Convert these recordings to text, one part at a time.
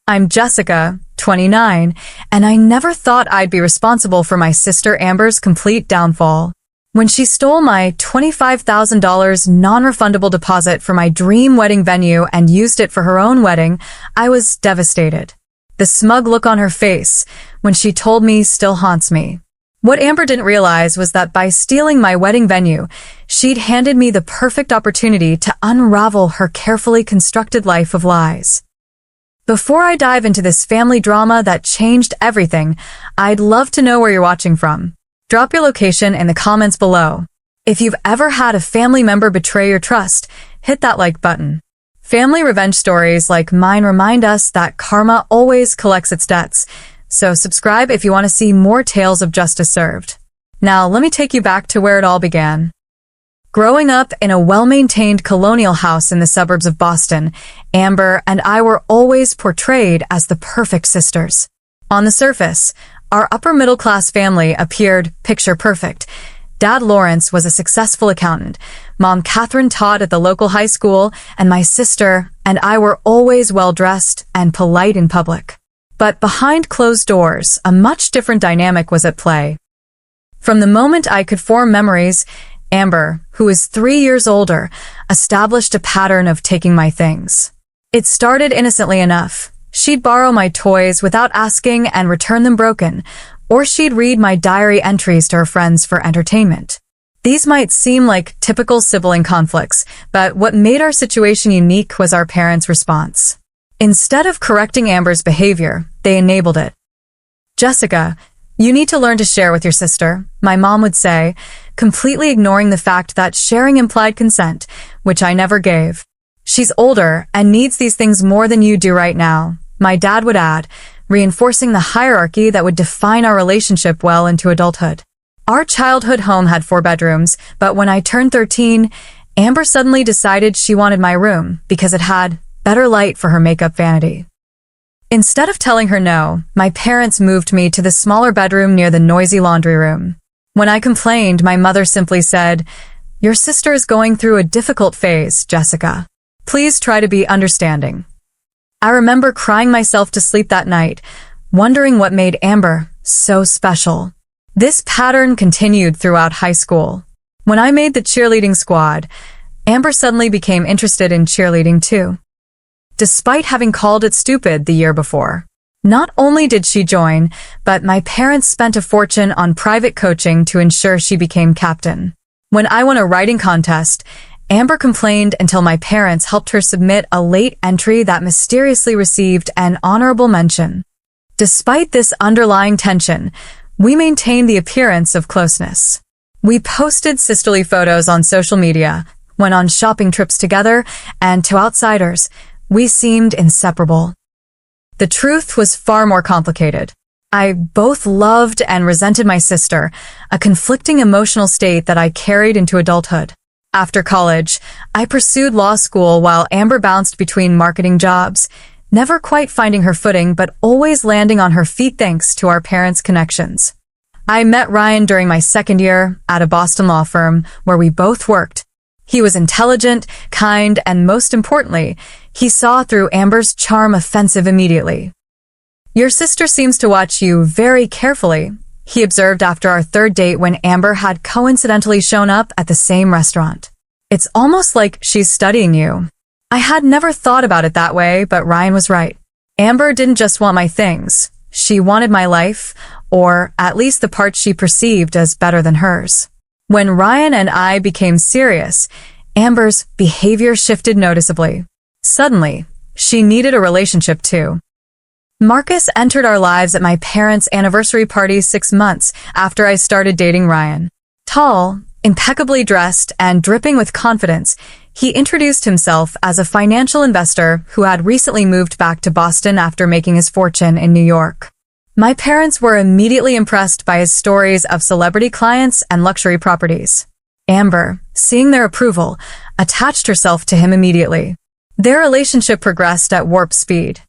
I'm Jessica, 29, and I never thought I'd be responsible for my sister Amber's complete downfall. When she stole my $25,000 non-refundable deposit for my dream wedding venue and used it for her own wedding, I was devastated. The smug look on her face when she told me still haunts me. What Amber didn't realize was that by stealing my wedding venue, she'd handed me the perfect opportunity to unravel her carefully constructed life of lies. Before I dive into this family drama that changed everything, I'd love to know where you're watching from. Drop your location in the comments below. If you've ever had a family member betray your trust, hit that like button. Family revenge stories like mine remind us that karma always collects its debts, so subscribe if you want to see more tales of justice served. Now let me take you back to where it all began. Growing up in a well-maintained colonial house in the suburbs of Boston, Amber and I were always portrayed as the perfect sisters. On the surface, our upper-middle-class family appeared picture-perfect. Dad Lawrence was a successful accountant, Mom Catherine taught at the local high school, and my sister and I were always well-dressed and polite in public. But behind closed doors, a much different dynamic was at play. From the moment I could form memories, Amber, who was 3 years older, established a pattern of taking my things. It started innocently enough. She'd borrow my toys without asking and return them broken, or she'd read my diary entries to her friends for entertainment. These might seem like typical sibling conflicts, but what made our situation unique was our parents' response. Instead of correcting Amber's behavior, they enabled it. "Jessica, you need to learn to share with your sister," my mom would say, completely ignoring the fact that sharing implied consent, which I never gave. "She's older and needs these things more than you do right now," my dad would add, reinforcing the hierarchy that would define our relationship well into adulthood. Our childhood home had 4 bedrooms, but when I turned 13, Amber suddenly decided she wanted my room because it had better light for her makeup vanity. Instead of telling her no, my parents moved me to the smaller bedroom near the noisy laundry room. When I complained, my mother simply said, "Your sister is going through a difficult phase, Jessica. Please try to be understanding." I remember crying myself to sleep that night, wondering what made Amber so special. This pattern continued throughout high school. When I made the cheerleading squad, Amber suddenly became interested in cheerleading too, despite having called it stupid the year before. Not only did she join, but my parents spent a fortune on private coaching to ensure she became captain. When I won a writing contest, Amber complained until my parents helped her submit a late entry that mysteriously received an honorable mention. Despite this underlying tension, we maintained the appearance of closeness. We posted sisterly photos on social media, went on shopping trips together, and to outsiders, we seemed inseparable. The truth was far more complicated. I both loved and resented my sister, a conflicting emotional state that I carried into adulthood. After college, I pursued law school while Amber bounced between marketing jobs, never quite finding her footing but always landing on her feet thanks to our parents' connections. I met Ryan during my second year at a Boston law firm where we both worked. He was intelligent, kind, and most importantly, he saw through Amber's charm offensive immediately. "Your sister seems to watch you very carefully," he observed after our third date when Amber had coincidentally shown up at the same restaurant. "It's almost like she's studying you." I had never thought about it that way, but Ryan was right. Amber didn't just want my things. She wanted my life, or at least the part she perceived as better than hers. When Ryan and I became serious, Amber's behavior shifted noticeably. Suddenly, she needed a relationship too. Marcus entered our lives at my parents' anniversary party 6 months after I started dating Ryan. Tall, impeccably dressed, and dripping with confidence, he introduced himself as a financial investor who had recently moved back to Boston after making his fortune in New York. My parents were immediately impressed by his stories of celebrity clients and luxury properties. Amber, seeing their approval, attached herself to him immediately. Their relationship progressed at warp speed.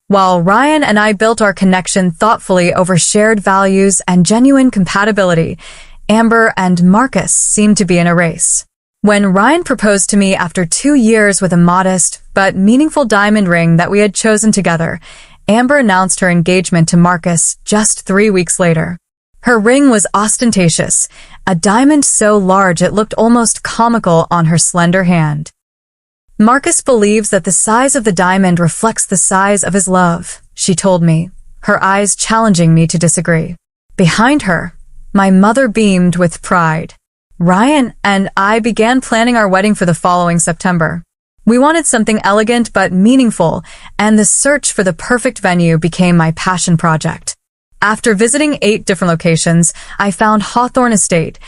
While Ryan and I built our connection thoughtfully over shared values and genuine compatibility, Amber and Marcus seemed to be in a race. When Ryan proposed to me after 2 years with a modest, but meaningful diamond ring that we had chosen together, Amber announced her engagement to Marcus just 3 weeks later. Her ring was ostentatious, a diamond so large it looked almost comical on her slender hand. Marcus believes that the size of the diamond reflects the size of his love, she told me, her eyes challenging me to disagree. Behind her, my mother beamed with pride. Ryan and I began planning our wedding for the following September. We wanted something elegant but meaningful, and the search for the perfect venue became my passion project. After visiting 8 different locations, I found Hawthorne Estate,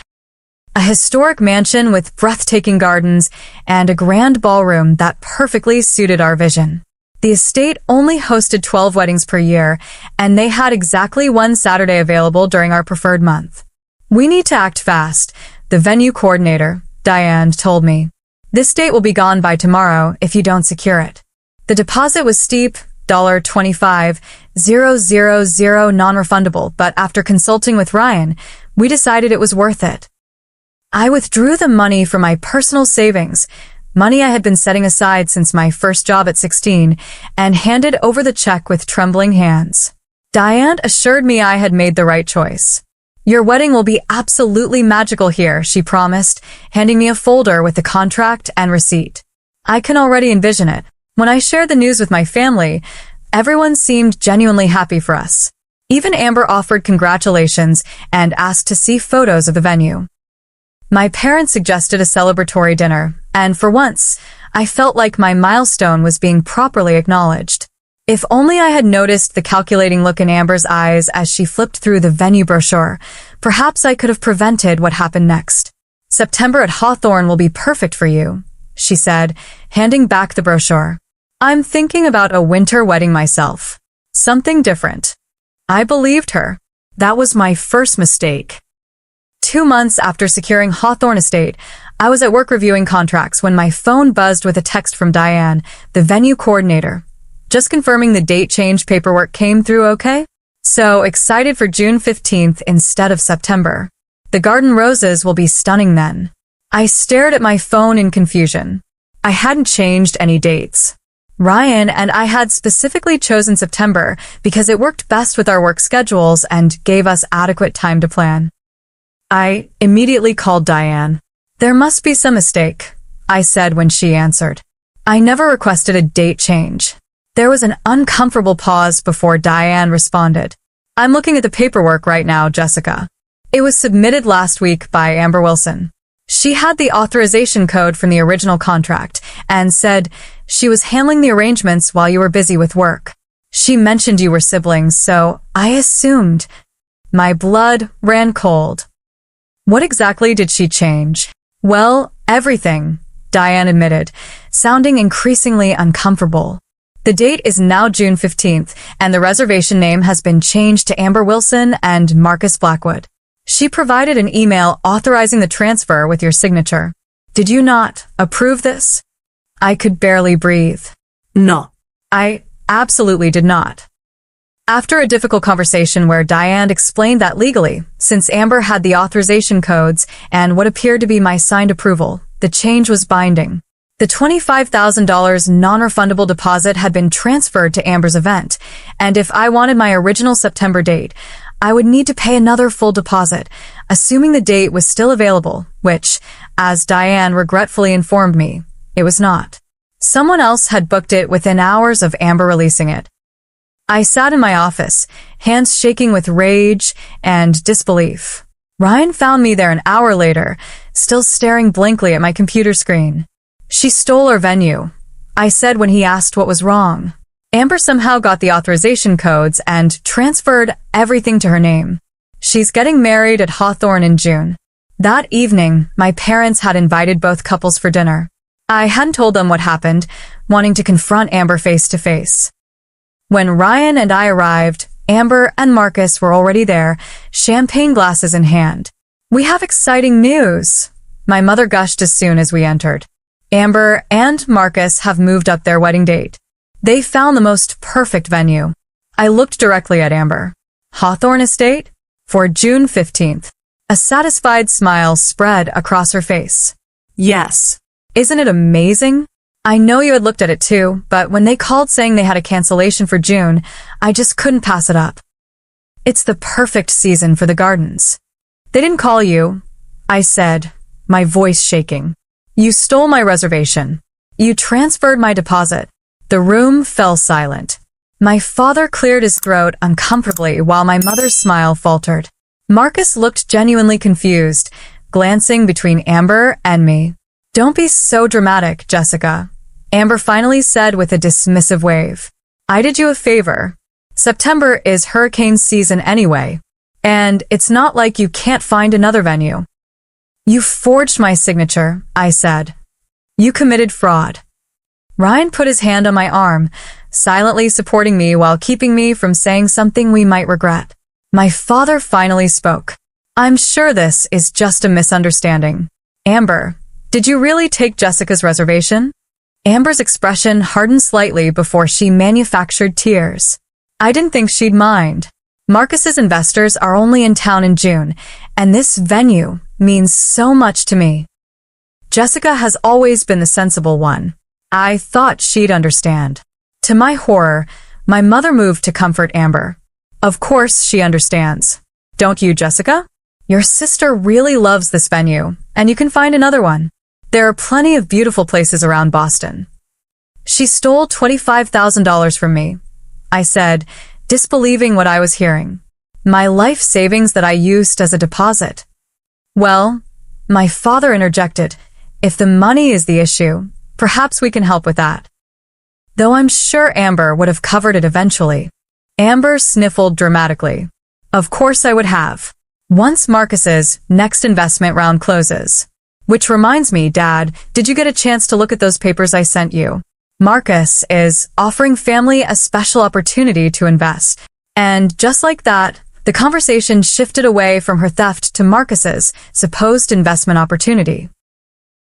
a historic mansion with breathtaking gardens and a grand ballroom that perfectly suited our vision. The estate only hosted 12 weddings per year, and they had exactly 1 Saturday available during our preferred month. "We need to act fast," the venue coordinator, Diane, told me. "This date will be gone by tomorrow if you don't secure it." The deposit was steep, $25,000 non-refundable, but after consulting with Ryan, we decided it was worth it. I withdrew the money from my personal savings, money I had been setting aside since my first job at 16, and handed over the check with trembling hands. Diane assured me I had made the right choice. "Your wedding will be absolutely magical here," she promised, handing me a folder with the contract and receipt. I can already envision it. When I shared the news with my family, everyone seemed genuinely happy for us. Even Amber offered congratulations and asked to see photos of the venue. My parents suggested a celebratory dinner, and for once, I felt like my milestone was being properly acknowledged. If only I had noticed the calculating look in Amber's eyes as she flipped through the venue brochure, perhaps I could have prevented what happened next. "September at Hawthorne will be perfect for you," she said, handing back the brochure. "I'm thinking about a winter wedding myself. Something different." I believed her. That was my first mistake. 2 months after securing Hawthorne Estate, I was at work reviewing contracts when my phone buzzed with a text from Diane, the venue coordinator. "Just confirming the date change paperwork came through okay? So excited for June 15th instead of September. The garden roses will be stunning then." I stared at my phone in confusion. I hadn't changed any dates. Ryan and I had specifically chosen September because it worked best with our work schedules and gave us adequate time to plan. I immediately called Diane. "There must be some mistake," I said when she answered. "I never requested a date change." There was an uncomfortable pause before Diane responded. "I'm looking at the paperwork right now, Jessica. It was submitted last week by Amber Wilson. She had the authorization code from the original contract and said she was handling the arrangements while you were busy with work. She mentioned you were siblings, so I assumed." My blood ran cold. "What exactly did she change?" "Well, everything," Diane admitted, sounding increasingly uncomfortable. "The date is now June 15th, and the reservation name has been changed to Amber Wilson and Marcus Blackwood. She provided an email authorizing the transfer with your signature. Did you not approve this?" I could barely breathe. "No." I absolutely did not. After a difficult conversation where Diane explained that legally, since Amber had the authorization codes and what appeared to be my signed approval, the change was binding. The $25,000 non-refundable deposit had been transferred to Amber's event, and if I wanted my original September date, I would need to pay another full deposit, assuming the date was still available, which, as Diane regretfully informed me, it was not. Someone else had booked it within hours of Amber releasing it. I sat in my office, hands shaking with rage and disbelief. Ryan found me there an hour later, still staring blankly at my computer screen. "She stole our venue," I said when he asked what was wrong. "Amber somehow got the authorization codes and transferred everything to her name. She's getting married at Hawthorne in June." That evening, my parents had invited both couples for dinner. I hadn't told them what happened, wanting to confront Amber face to face. When Ryan and I arrived, Amber and Marcus were already there, champagne glasses in hand. "We have exciting news," my mother gushed as soon as we entered. "Amber and Marcus have moved up their wedding date. They found the most perfect venue." I looked directly at Amber. "Hawthorne Estate? For June 15th. A satisfied smile spread across her face. "Yes. Isn't it amazing?" I know you had looked at it too, but when they called saying they had a cancellation for June, I just couldn't pass it up. It's the perfect season for the gardens. They didn't call you, I said, my voice shaking. You stole my reservation. You transferred my deposit. The room fell silent. My father cleared his throat uncomfortably while my mother's smile faltered. Marcus looked genuinely confused, glancing between Amber and me. Don't be so dramatic, Jessica, Amber finally said with a dismissive wave. I did you a favor. September is hurricane season anyway, and it's not like you can't find another venue. You forged my signature, I said. You committed fraud. Ryan put his hand on my arm, silently supporting me while keeping me from saying something we might regret. My father finally spoke. I'm sure this is just a misunderstanding. Amber, did you really take Jessica's reservation? Amber's expression hardened slightly before she manufactured tears. I didn't think she'd mind. Marcus's investors are only in town in June, and this venue means so much to me. Jessica has always been the sensible one. I thought she'd understand. To my horror, my mother moved to comfort Amber. Of course she understands. Don't you, Jessica? Your sister really loves this venue, and you can find another one. There are plenty of beautiful places around Boston. She stole $25,000 from me, I said, disbelieving what I was hearing. My life savings that I used as a deposit. Well, my father interjected, if the money is the issue, perhaps we can help with that. Though I'm sure Amber would have covered it eventually. Amber sniffled dramatically. Of course I would have. Once Marcus's next investment round closes. Which reminds me, Dad, did you get a chance to look at those papers I sent you? Marcus is offering family a special opportunity to invest. And just like that, the conversation shifted away from her theft to Marcus's supposed investment opportunity.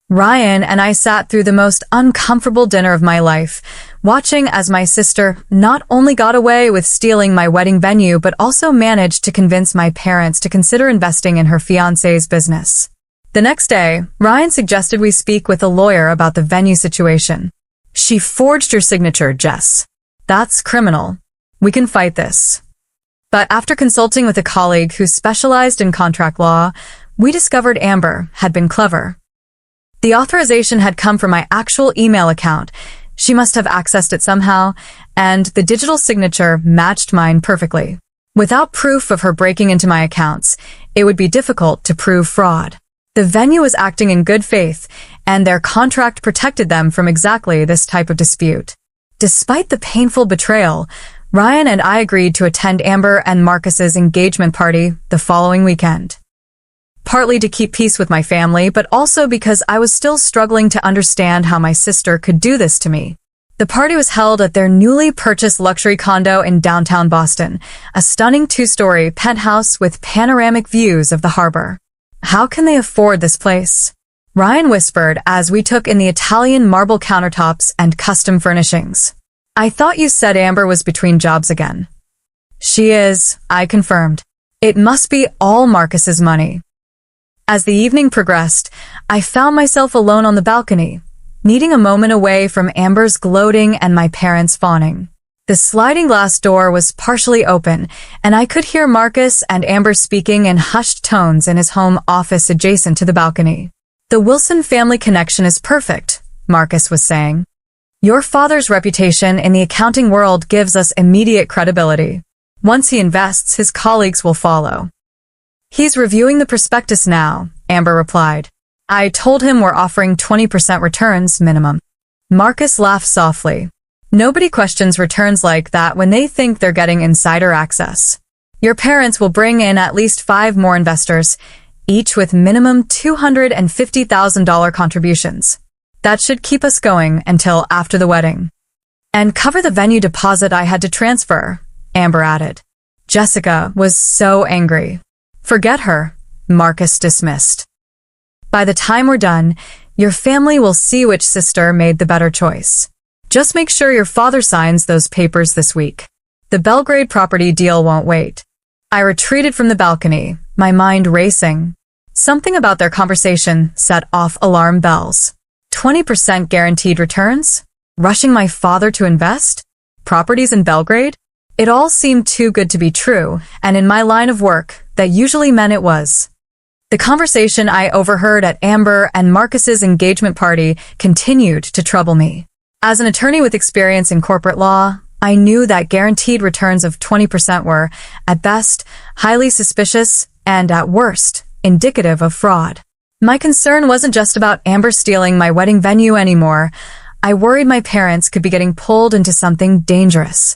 Ryan and I sat through the most uncomfortable dinner of my life, watching as my sister not only got away with stealing my wedding venue but also managed to convince my parents to consider investing in her fiancé's business. The next day, Ryan suggested we speak with a lawyer about the venue situation. She forged your signature, Jess. That's criminal. We can fight this. But after consulting with a colleague who specialized in contract law, we discovered Amber had been clever. The authorization had come from my actual email account. She must have accessed it somehow, and the digital signature matched mine perfectly. Without proof of her breaking into my accounts, it would be difficult to prove fraud. The venue was acting in good faith, and their contract protected them from exactly this type of dispute. Despite the painful betrayal, Ryan and I agreed to attend Amber and Marcus's engagement party the following weekend. Partly to keep peace with my family, but also because I was still struggling to understand how my sister could do this to me. The party was held at their newly purchased luxury condo in downtown Boston, a stunning 2-story penthouse with panoramic views of the harbor. How can they afford this place? Ryan whispered as we took in the Italian marble countertops and custom furnishings. I thought you said Amber was between jobs again. She is, I confirmed. It must be all Marcus's money. As the evening progressed, I found myself alone on the balcony, needing a moment away from Amber's gloating and my parents' fawning. The sliding glass door was partially open, and I could hear Marcus and Amber speaking in hushed tones in his home office adjacent to the balcony. The Wilson family connection is perfect, Marcus was saying. Your father's reputation in the accounting world gives us immediate credibility. Once he invests, his colleagues will follow. He's reviewing the prospectus now, Amber replied. I told him we're offering 20% returns minimum. Marcus laughed softly. Nobody questions returns like that when they think they're getting insider access. Your parents will bring in at least 5 more investors, each with minimum $250,000 contributions. That should keep us going until after the wedding. And cover the venue deposit I had to transfer, Amber added. Jessica was so angry. Forget her, Marcus dismissed. By the time we're done, your family will see which sister made the better choice. Just make sure your father signs those papers this week. The Belgrade property deal won't wait. I retreated from the balcony, my mind racing. Something about their conversation set off alarm bells. 20% guaranteed returns? Rushing my father to invest? Properties in Belgrade? It all seemed too good to be true, and in my line of work, that usually meant it was. The conversation I overheard at Amber and Marcus's engagement party continued to trouble me. As an attorney with experience in corporate law, I knew that guaranteed returns of 20% were, at best, highly suspicious and, at worst, indicative of fraud. My concern wasn't just about Amber stealing my wedding venue anymore. I worried my parents could be getting pulled into something dangerous.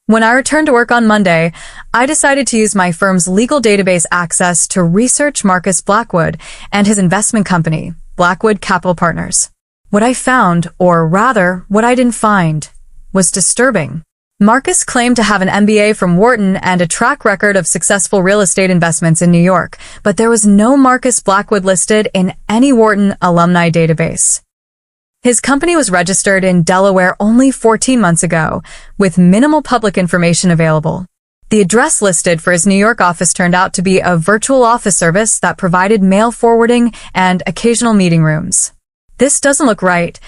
When I returned to work on Monday, I decided to use my firm's legal database access to research Marcus Blackwood and his investment company, Blackwood Capital Partners. What I found, or rather, what I didn't find, was disturbing. Marcus claimed to have an MBA from Wharton and a track record of successful real estate investments in New York, but there was no Marcus Blackwood listed in any Wharton alumni database. His company was registered in Delaware only 14 months ago, with minimal public information available. The address listed for his New York office turned out to be a virtual office service that provided mail forwarding and occasional meeting rooms. This doesn't look right,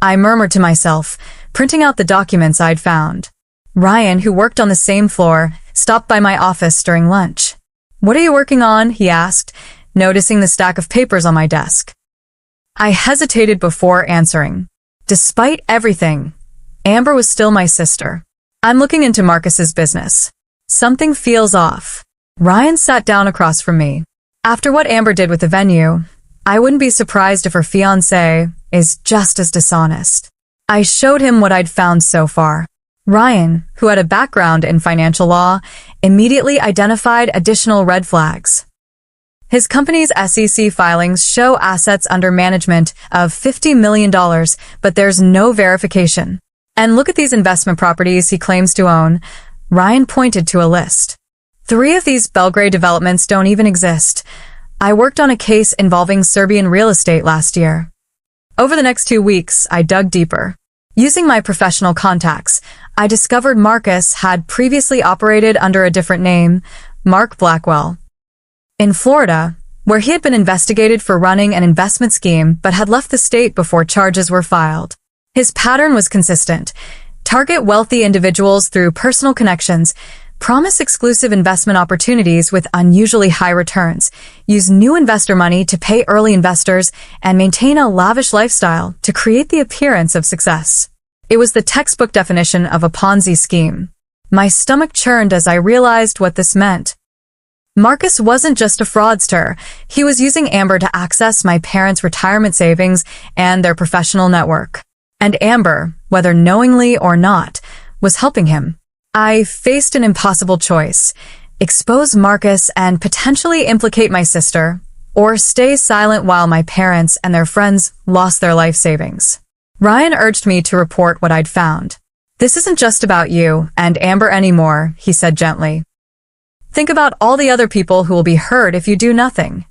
I murmured to myself, printing out the documents I'd found. Ryan, who worked on the same floor, stopped by my office during lunch. "What are you working on?" he asked, noticing the stack of papers on my desk. I hesitated before answering. Despite everything, Amber was still my sister. "I'm looking into Marcus's business. Something feels off." Ryan sat down across from me. After what Amber did with the venue, I wouldn't be surprised if her fiancé is just as dishonest. I showed him what I'd found so far. Ryan, who had a background in financial law, immediately identified additional red flags. His company's SEC filings show assets under management of $50 million, but there's no verification. And look at these investment properties he claims to own. Ryan pointed to a list. 3 of these Belgrade developments don't even exist. I worked on a case involving Serbian real estate last year. Over the next 2 weeks, I dug deeper. Using my professional contacts, I discovered Marcus had previously operated under a different name, Mark Blackwell, in Florida, where he had been investigated for running an investment scheme but had left the state before charges were filed. His pattern was consistent: target wealthy individuals through personal connections, promise exclusive investment opportunities with unusually high returns, use new investor money to pay early investors, and maintain a lavish lifestyle to create the appearance of success. It was the textbook definition of a Ponzi scheme. My stomach churned as I realized what this meant. Marcus wasn't just a fraudster. He was using Amber to access my parents' retirement savings and their professional network. And Amber, whether knowingly or not, was helping him. I faced an impossible choice: expose Marcus and potentially implicate my sister, or stay silent while my parents and their friends lost their life savings. Ryan urged me to report what I'd found. "This isn't just about you and Amber anymore," he said gently. "Think about all the other people who will be hurt if you do nothing."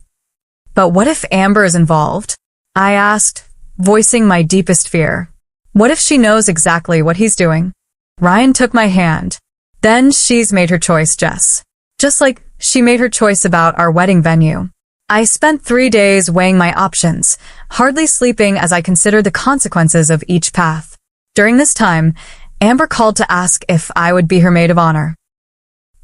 "But what if Amber is involved?" I asked, voicing my deepest fear. "What if she knows exactly what he's doing?" Ryan took my hand. "Then she's made her choice, Jess. Just like she made her choice about our wedding venue." I spent 3 days weighing my options, hardly sleeping as I considered the consequences of each path. During this time, Amber called to ask if I would be her maid of honor.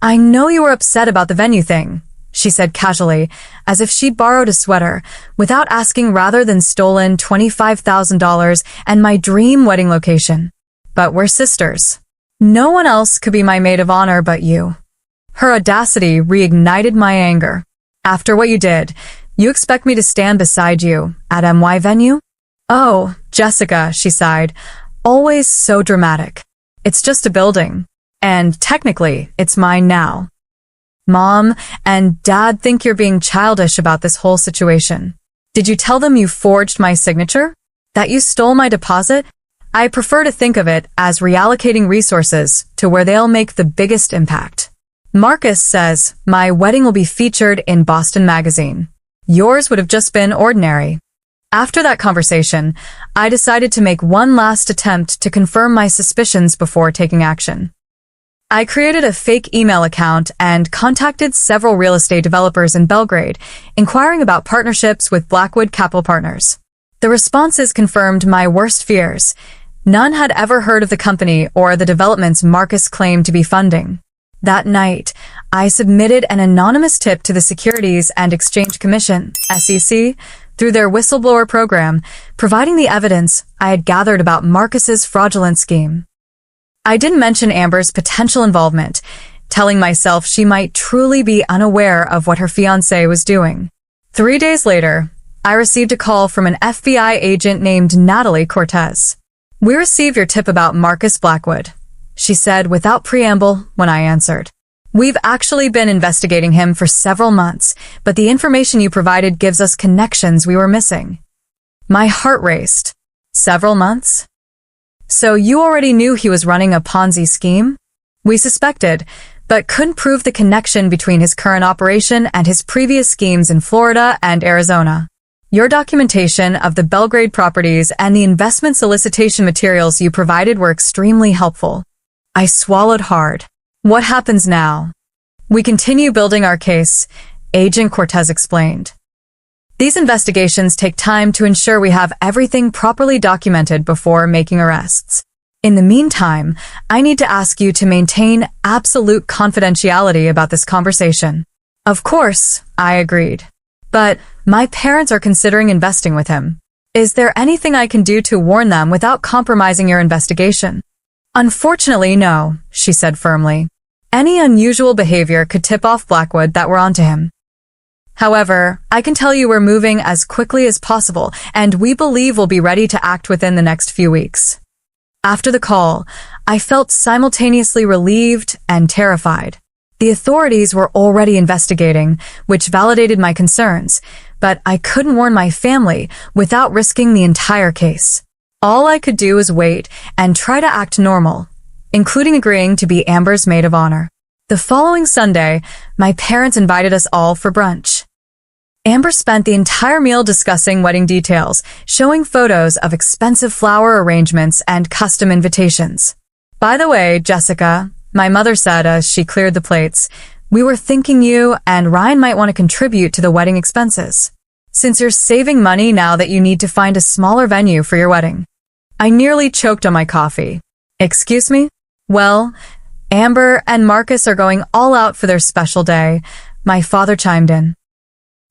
"I know you were upset about the venue thing," she said casually, as if she'd borrowed a sweater, without asking rather than stolen $25,000 and my dream wedding location. "But we're sisters. No one else could be my maid of honor but you." Her audacity reignited my anger. "After what you did, you expect me to stand beside you at MY venue?" "Oh, Jessica," she sighed, always so dramatic. "It's just a building. And technically, it's mine now." Mom and Dad think you're being childish about this whole situation. Did you tell them you forged my signature? That you stole my deposit? I prefer to think of it as reallocating resources to where they'll make the biggest impact. Marcus says my wedding will be featured in Boston Magazine. Yours would have just been ordinary. After that conversation, I decided to make one last attempt to confirm my suspicions before taking action. I created a fake email account and contacted several real estate developers in Belgrade, inquiring about partnerships with Blackwood Capital Partners. The responses confirmed my worst fears. None had ever heard of the company or the developments Marcus claimed to be funding. That night, I submitted an anonymous tip to the Securities and Exchange Commission, SEC, through their whistleblower program, providing the evidence I had gathered about Marcus's fraudulent scheme. I didn't mention Amber's potential involvement, telling myself she might truly be unaware of what her fiancé was doing. 3 days later, I received a call from an FBI agent named Natalie Cortez. "We received your tip about Marcus Blackwood," she said without preamble when I answered. "We've actually been investigating him for several months, but the information you provided gives us connections we were missing." My heart raced. Several months? "So you already knew he was running a Ponzi scheme?" "We suspected, but couldn't prove the connection between his current operation and his previous schemes in Florida and Arizona. Your documentation of the Belgrade properties and the investment solicitation materials you provided were extremely helpful." I swallowed hard. "What happens now?" "We continue building our case," Agent Cortez explained. "These investigations take time to ensure we have everything properly documented before making arrests. In the meantime, I need to ask you to maintain absolute confidentiality about this conversation." Of course, I agreed. "But my parents are considering investing with him. Is there anything I can do to warn them without compromising your investigation?" "Unfortunately, no," she said firmly. "Any unusual behavior could tip off Blackwood that we're onto him. However, I can tell you we're moving as quickly as possible, and we believe we'll be ready to act within the next few weeks." After the call, I felt simultaneously relieved and terrified. The authorities were already investigating, which validated my concerns, but I couldn't warn my family without risking the entire case. All I could do was wait and try to act normal, including agreeing to be Amber's maid of honor. The following Sunday, my parents invited us all for brunch. Amber spent the entire meal discussing wedding details, showing photos of expensive flower arrangements and custom invitations. "By the way, Jessica," my mother said as she cleared the plates, "we were thinking you and Ryan might want to contribute to the wedding expenses, since you're saving money now that you need to find a smaller venue for your wedding." I nearly choked on my coffee. "Excuse me?" "Well, Amber and Marcus are going all out for their special day," my father chimed in.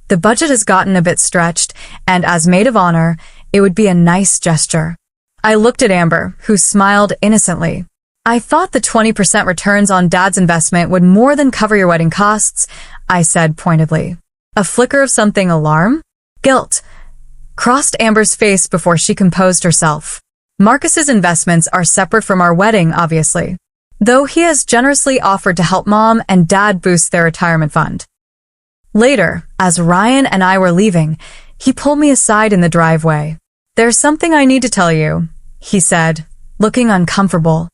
"The budget has gotten a bit stretched, and as maid of honor, it would be a nice gesture." I looked at Amber, who smiled innocently. "I thought the 20% returns on Dad's investment would more than cover your wedding costs," I said pointedly. A flicker of something alarm? Guilt crossed Amber's face before she composed herself. "Marcus's investments are separate from our wedding, obviously, though he has generously offered to help Mom and Dad boost their retirement fund." Later, as Ryan and I were leaving, he pulled me aside in the driveway. "There's something I need to tell you," he said, looking uncomfortable.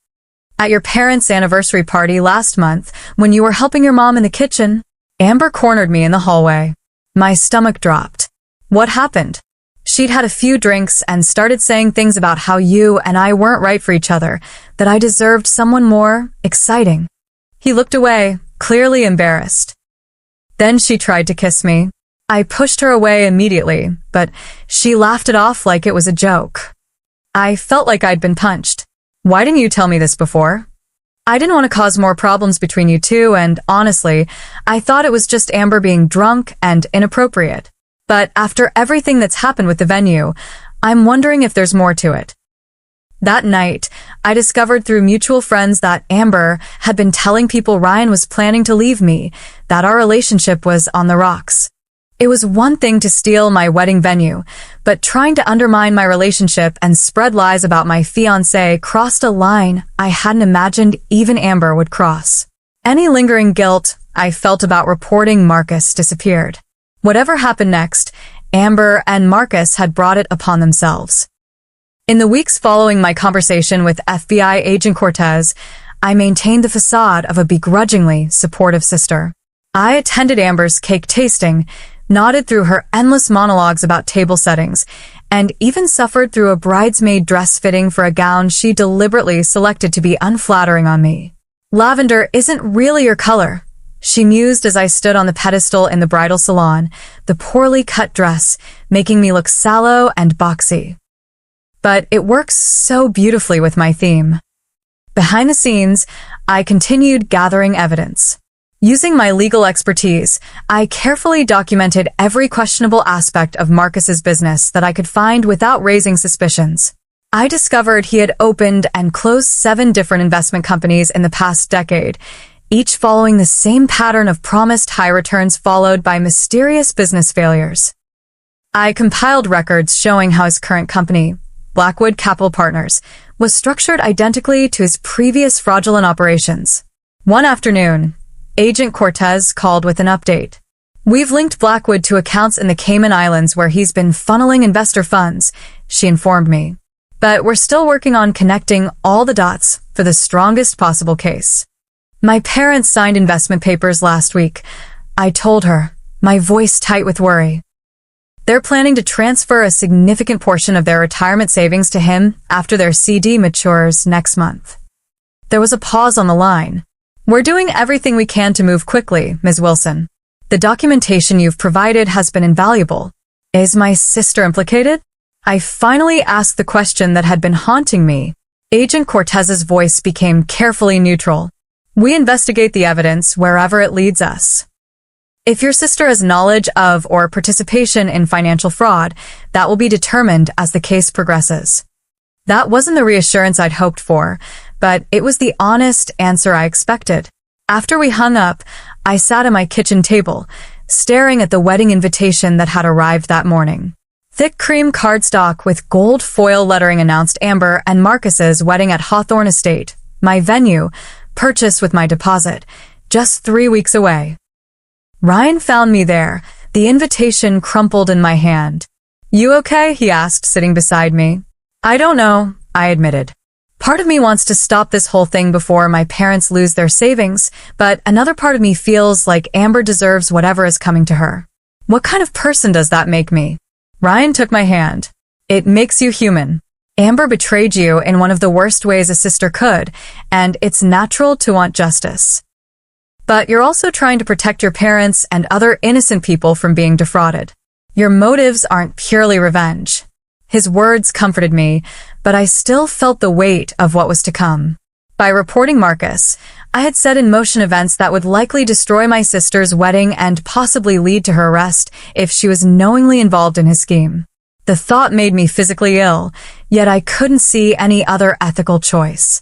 "At your parents' anniversary party last month, when you were helping your mom in the kitchen," Amber cornered me in the hallway. My stomach dropped. "What happened?" "She'd had a few drinks and started saying things about how you and I weren't right for each other, that I deserved someone more exciting." He looked away, clearly embarrassed. "Then she tried to kiss me. I pushed her away immediately, but she laughed it off like it was a joke. I felt like I'd been punched. Why didn't you tell me this before?" "I didn't want to cause more problems between you two, and honestly, I thought it was just Amber being drunk and inappropriate. But after everything that's happened with the venue, I'm wondering if there's more to it." That night, I discovered through mutual friends that Amber had been telling people Ryan was planning to leave me, that our relationship was on the rocks. It was one thing to steal my wedding venue, but trying to undermine my relationship and spread lies about my fiancé crossed a line I hadn't imagined even Amber would cross. Any lingering guilt I felt about reporting Marcus disappeared. Whatever happened next, Amber and Marcus had brought it upon themselves. In the weeks following my conversation with FBI agent Cortez, I maintained the facade of a begrudgingly supportive sister. I attended Amber's cake tasting, nodded through her endless monologues about table settings, and even suffered through a bridesmaid dress fitting for a gown she deliberately selected to be unflattering on me. "Lavender isn't really your color," She mused as I stood on the pedestal in the bridal salon, the poorly cut dress making me look sallow and boxy. But it works so beautifully with my theme. Behind the scenes, I continued gathering evidence. Using my legal expertise, I carefully documented every questionable aspect of Marcus's business that I could find without raising suspicions. I discovered he had opened and closed 7 different investment companies in the past decade, each following the same pattern of promised high returns followed by mysterious business failures. I compiled records showing how his current company, Blackwood Capital Partners, was structured identically to his previous fraudulent operations. One afternoon, Agent Cortez called with an update. "We've linked Blackwood to accounts in the Cayman Islands where he's been funneling investor funds," she informed me. "But we're still working on connecting all the dots for the strongest possible case." "My parents signed investment papers last week," I told her, my voice tight with worry. "They're planning to transfer a significant portion of their retirement savings to him after their CD matures next month." There was a pause on the line. "We're doing everything we can to move quickly, Ms. Wilson. The documentation you've provided has been invaluable. Is my sister implicated?" I finally asked the question that had been haunting me. Agent Cortez's voice became carefully neutral. "We investigate the evidence wherever it leads us. If your sister has knowledge of or participation in financial fraud, that will be determined as the case progresses." That wasn't the reassurance I'd hoped for, but it was the honest answer I expected. After we hung up, I sat at my kitchen table, staring at the wedding invitation that had arrived that morning. Thick cream cardstock with gold foil lettering announced Amber and Marcus's wedding at Hawthorne Estate, my venue, purchased with my deposit, just 3 weeks away. Ryan found me there, the invitation crumpled in my hand. "You okay?" he asked, sitting beside me. "I don't know," I admitted. "Part of me wants to stop this whole thing before my parents lose their savings, but another part of me feels like Amber deserves whatever is coming to her." "What kind of person does that make me?" Ryan took my hand. "It makes you human. Amber betrayed you in one of the worst ways a sister could, and it's natural to want justice. But you're also trying to protect your parents and other innocent people from being defrauded. Your motives aren't purely revenge." His words comforted me, but I still felt the weight of what was to come. By reporting Marcus, I had set in motion events that would likely destroy my sister's wedding and possibly lead to her arrest if she was knowingly involved in his scheme. The thought made me physically ill, yet I couldn't see any other ethical choice.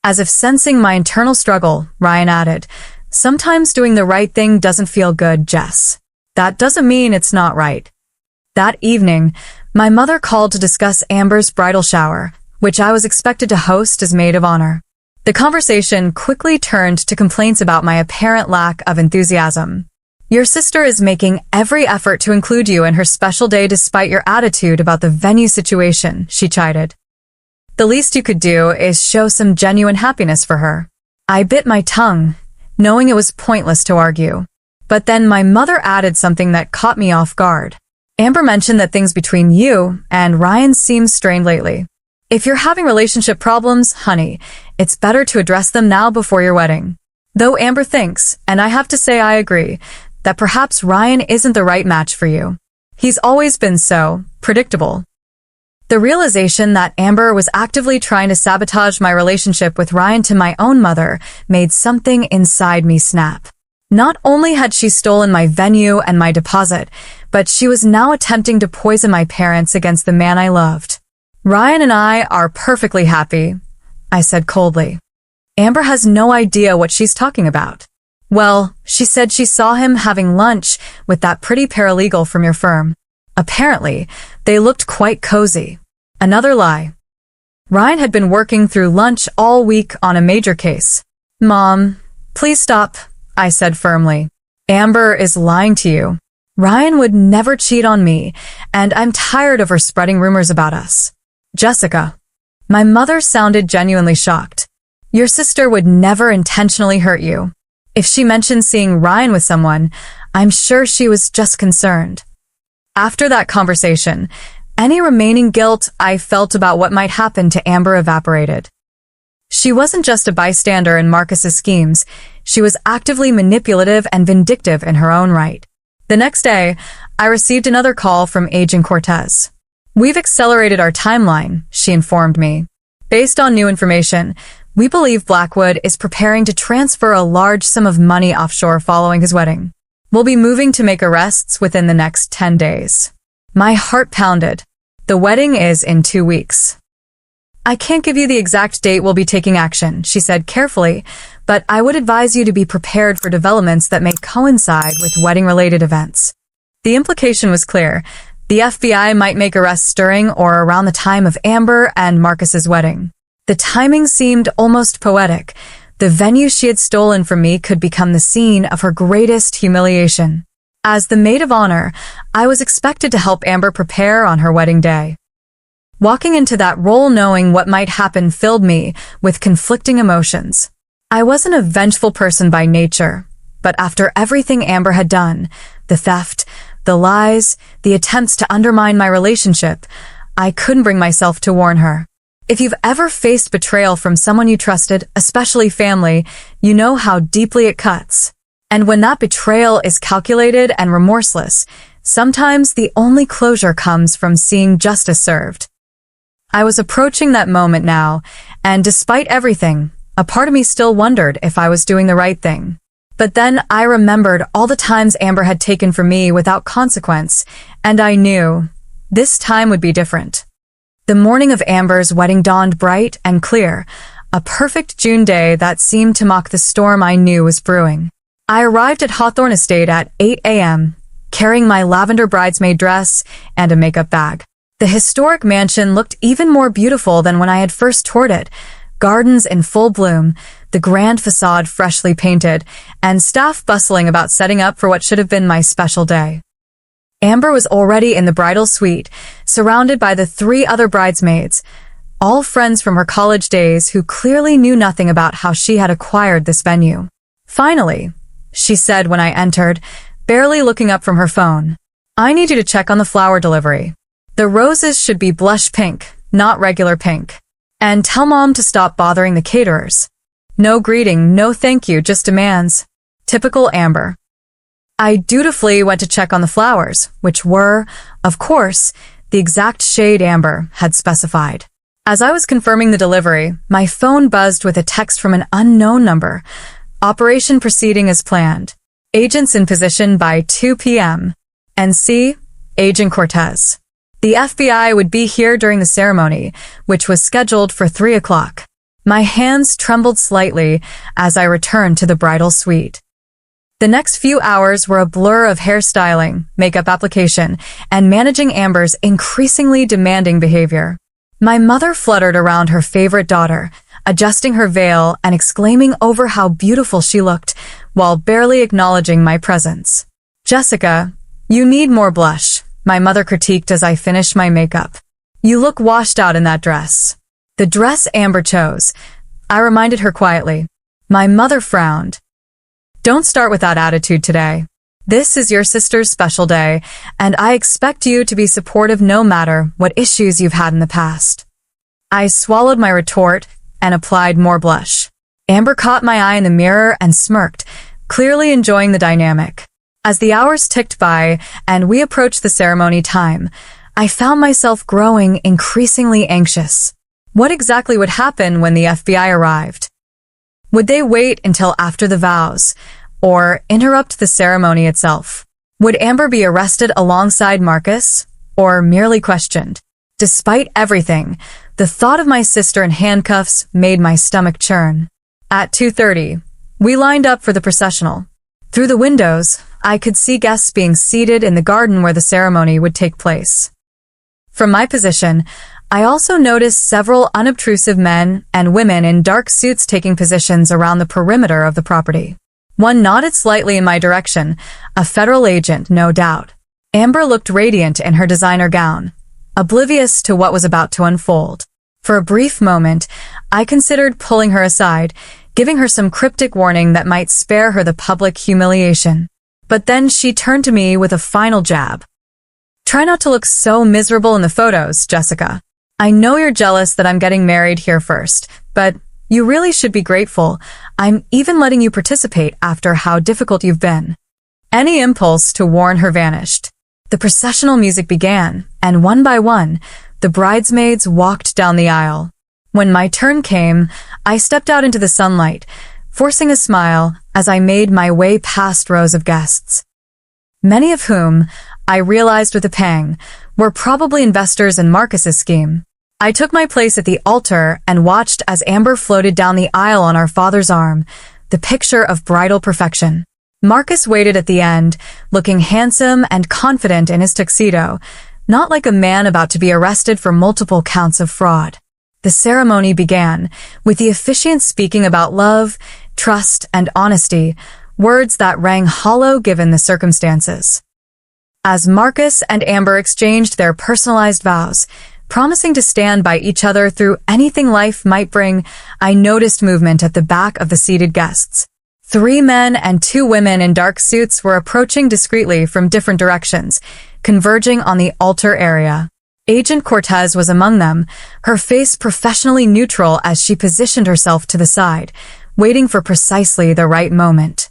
As if sensing my internal struggle, Ryan added, "Sometimes doing the right thing doesn't feel good, Jess. That doesn't mean it's not right." That evening, my mother called to discuss Amber's bridal shower, which I was expected to host as maid of honor. The conversation quickly turned to complaints about my apparent lack of enthusiasm. "Your sister is making every effort to include you in her special day despite your attitude about the venue situation," she chided. "The least you could do is show some genuine happiness for her." I bit my tongue, knowing it was pointless to argue. But then my mother added something that caught me off guard. "Amber mentioned that things between you and Ryan seem strained lately. If you're having relationship problems, honey, it's better to address them now before your wedding." Though Amber thinks, and I have to say I agree, that perhaps Ryan isn't the right match for you. He's always been so predictable. The realization that Amber was actively trying to sabotage my relationship with Ryan to my own mother made something inside me snap. Not only had she stolen my venue and my deposit, but she was now attempting to poison my parents against the man I loved. "Ryan and I are perfectly happy," I said coldly. "Amber has no idea what she's talking about." "Well, she said she saw him having lunch with that pretty paralegal from your firm. Apparently, they looked quite cozy." Another lie. Ryan had been working through lunch all week on a major case. "Mom, please stop," I said firmly. "Amber is lying to you. Ryan would never cheat on me, and I'm tired of her spreading rumors about us." "Jessica." My mother sounded genuinely shocked. "Your sister would never intentionally hurt you. If she mentioned seeing Ryan with someone, I'm sure she was just concerned." After that conversation, any remaining guilt I felt about what might happen to Amber evaporated. She wasn't just a bystander in Marcus's schemes, She was actively manipulative and vindictive in her own right. The next day, I received another call from Agent Cortez. "We've accelerated our timeline," she informed me. "Based on new information, we believe Blackwood is preparing to transfer a large sum of money offshore following his wedding. We'll be moving to make arrests within the next 10 days. My heart pounded. The wedding is in 2 weeks. "I can't give you the exact date we'll be taking action," she said carefully, "but I would advise you to be prepared for developments that may coincide with wedding-related events." The implication was clear. The FBI might make arrests during or around the time of Amber and Marcus's wedding. The timing seemed almost poetic. The venue she had stolen from me could become the scene of her greatest humiliation. As the maid of honor, I was expected to help Amber prepare on her wedding day. Walking into that role knowing what might happen filled me with conflicting emotions. I wasn't a vengeful person by nature, but after everything Amber had done, the theft, the lies, the attempts to undermine my relationship, I couldn't bring myself to warn her. If you've ever faced betrayal from someone you trusted, especially family, you know how deeply it cuts. And when that betrayal is calculated and remorseless, sometimes the only closure comes from seeing justice served. I was approaching that moment now, and despite everything, a part of me still wondered if I was doing the right thing. But then I remembered all the times Amber had taken from me without consequence, and I knew this time would be different. The morning of Amber's wedding dawned bright and clear, a perfect June day that seemed to mock the storm I knew was brewing. I arrived at Hawthorne Estate at 8 a.m., carrying my lavender bridesmaid dress and a makeup bag. The historic mansion looked even more beautiful than when I had first toured it. Gardens in full bloom, the grand facade freshly painted, and staff bustling about setting up for what should have been my special day. Amber was already in the bridal suite, surrounded by the 3 other bridesmaids, all friends from her college days who clearly knew nothing about how she had acquired this venue. "Finally," she said when I entered, barely looking up from her phone. "I need you to check on the flower delivery. The roses should be blush pink, not regular pink. And tell Mom to stop bothering the caterers. No greeting, no thank you, just demands." Typical Amber. I dutifully went to check on the flowers, which were, of course, the exact shade Amber had specified. As I was confirming the delivery, my phone buzzed with a text from an unknown number. "Operation proceeding as planned. Agents in position by 2 p.m. NC, Agent Cortez. The FBI would be here during the ceremony, which was scheduled for 3 o'clock. My hands trembled slightly as I returned to the bridal suite. The next few hours were a blur of hairstyling, makeup application, and managing Amber's increasingly demanding behavior. My mother fluttered around her favorite daughter, adjusting her veil and exclaiming over how beautiful she looked, while barely acknowledging my presence. "Jessica, you need more blush," my mother critiqued as I finished my makeup. "You look washed out in that dress." The dress Amber chose, I reminded her quietly. My mother frowned. "Don't start with that attitude today. This is your sister's special day, and I expect you to be supportive no matter what issues you've had in the past." I swallowed my retort and applied more blush. Amber caught my eye in the mirror and smirked, clearly enjoying the dynamic. As the hours ticked by and we approached the ceremony time, I found myself growing increasingly anxious. What exactly would happen when the FBI arrived? Would they wait until after the vows, or interrupt the ceremony itself? Would Amber be arrested alongside Marcus, or merely questioned? Despite everything, the thought of my sister in handcuffs made my stomach churn. At 2:30, we lined up for the processional. Through the windows, I could see guests being seated in the garden where the ceremony would take place. From my position, I also noticed several unobtrusive men and women in dark suits taking positions around the perimeter of the property. One nodded slightly in my direction, a federal agent, no doubt. Amber looked radiant in her designer gown, oblivious to what was about to unfold. For a brief moment, I considered pulling her aside, giving her some cryptic warning that might spare her the public humiliation. But then she turned to me with a final jab. "Try not to look so miserable in the photos, Jessica. I know you're jealous that I'm getting married here first, but You really should be grateful. I'm even letting you participate after how difficult you've been." Any impulse to warn her vanished. The processional music began, and one by one, the bridesmaids walked down the aisle. When my turn came, I stepped out into the sunlight, forcing a smile as I made my way past rows of guests. Many of whom, I realized with a pang, were probably investors in Marcus's scheme. I took my place at the altar and watched as Amber floated down the aisle on our father's arm, the picture of bridal perfection. Marcus waited at the end, looking handsome and confident in his tuxedo, not like a man about to be arrested for multiple counts of fraud. The ceremony began, with the officiant speaking about love, trust, and honesty, words that rang hollow given the circumstances. As Marcus and Amber exchanged their personalized vows, promising to stand by each other through anything life might bring, I noticed movement at the back of the seated guests. 3 men and 2 women in dark suits were approaching discreetly from different directions, converging on the altar area. Agent Cortez was among them, her face professionally neutral as she positioned herself to the side, waiting for precisely the right moment.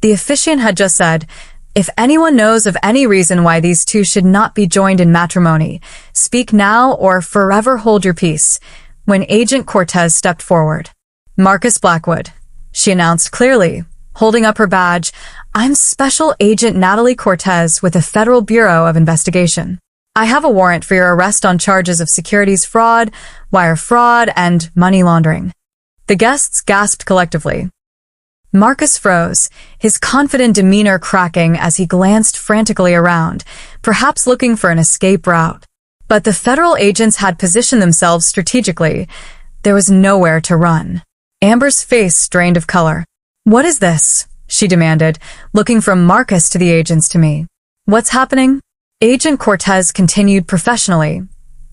The officiant had just said, "If anyone knows of any reason why these 2 should not be joined in matrimony, speak now or forever hold your peace," when Agent Cortez stepped forward. "Marcus Blackwood," she announced clearly, holding up her badge, "I'm Special Agent Natalie Cortez with the Federal Bureau of Investigation. I have a warrant for your arrest on charges of securities fraud, wire fraud, and money laundering." The guests gasped collectively. Marcus froze, his confident demeanor cracking as he glanced frantically around, perhaps looking for an escape route. But the federal agents had positioned themselves strategically. There was nowhere to run. Amber's face drained of color. "What is this?" she demanded, looking from Marcus to the agents to me. "What's happening?" Agent Cortez continued professionally.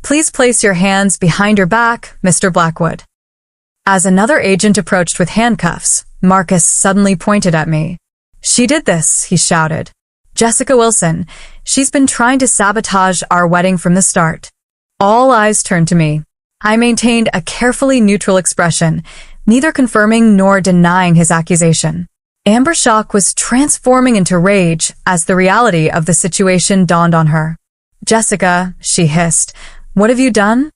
"Please place your hands behind your back, Mr. Blackwood." As another agent approached with handcuffs, Marcus suddenly pointed at me. "She did this," he shouted. "Jessica Wilson. She's been trying to sabotage our wedding from the start." All eyes turned to me. I maintained a carefully neutral expression, neither confirming nor denying his accusation. Amber's shock was transforming into rage as the reality of the situation dawned on her. "Jessica," she hissed, "what have you done?"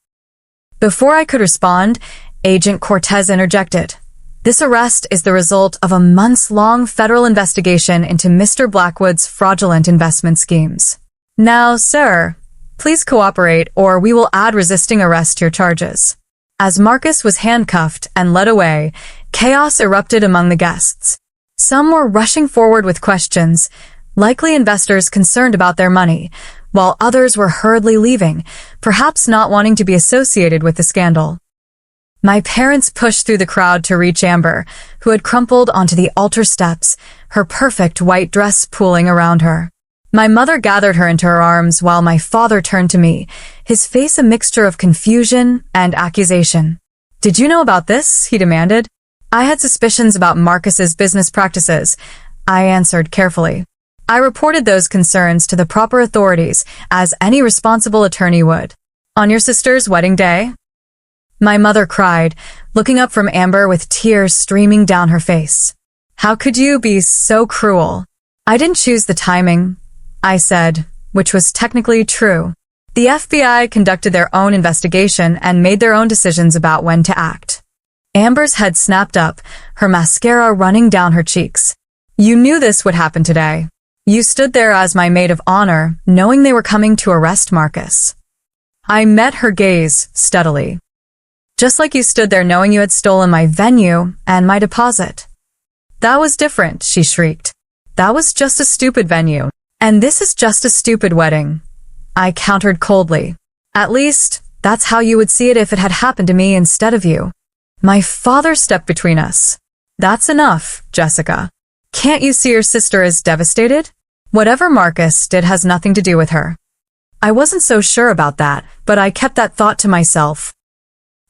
Before I could respond, Agent Cortez interjected. "This arrest is the result of a months-long federal investigation into Mr. Blackwood's fraudulent investment schemes. Now, sir, please cooperate or we will add resisting arrest to your charges." As Marcus was handcuffed and led away, chaos erupted among the guests. Some were rushing forward with questions, likely investors concerned about their money, while others were hurriedly leaving, perhaps not wanting to be associated with the scandal. My parents pushed through the crowd to reach Amber, who had crumpled onto the altar steps, her perfect white dress pooling around her. My mother gathered her into her arms while my father turned to me, his face a mixture of confusion and accusation. "Did you know about this?" he demanded. "I had suspicions about Marcus's business practices," I answered carefully. I reported those concerns to the proper authorities, as any responsible attorney would. "On your sister's wedding day?" My mother cried, looking up from Amber with tears streaming down her face. "How could you be so cruel?" "I didn't choose the timing," I said, which was technically true. The FBI conducted their own investigation and made their own decisions about when to act. Amber's head snapped up, her mascara running down her cheeks. "You knew this would happen today. You stood there as my maid of honor, knowing they were coming to arrest Marcus." I met her gaze steadily. "Just like you stood there knowing you had stolen my venue and my deposit." "That was different," she shrieked. "That was just a stupid venue. And this is just a stupid wedding," I countered coldly. "At least, that's how you would see it if it had happened to me instead of you." My father stepped between us. "That's enough, Jessica. Can't you see your sister is devastated? Whatever Marcus did has nothing to do with her." I wasn't so sure about that, but I kept that thought to myself.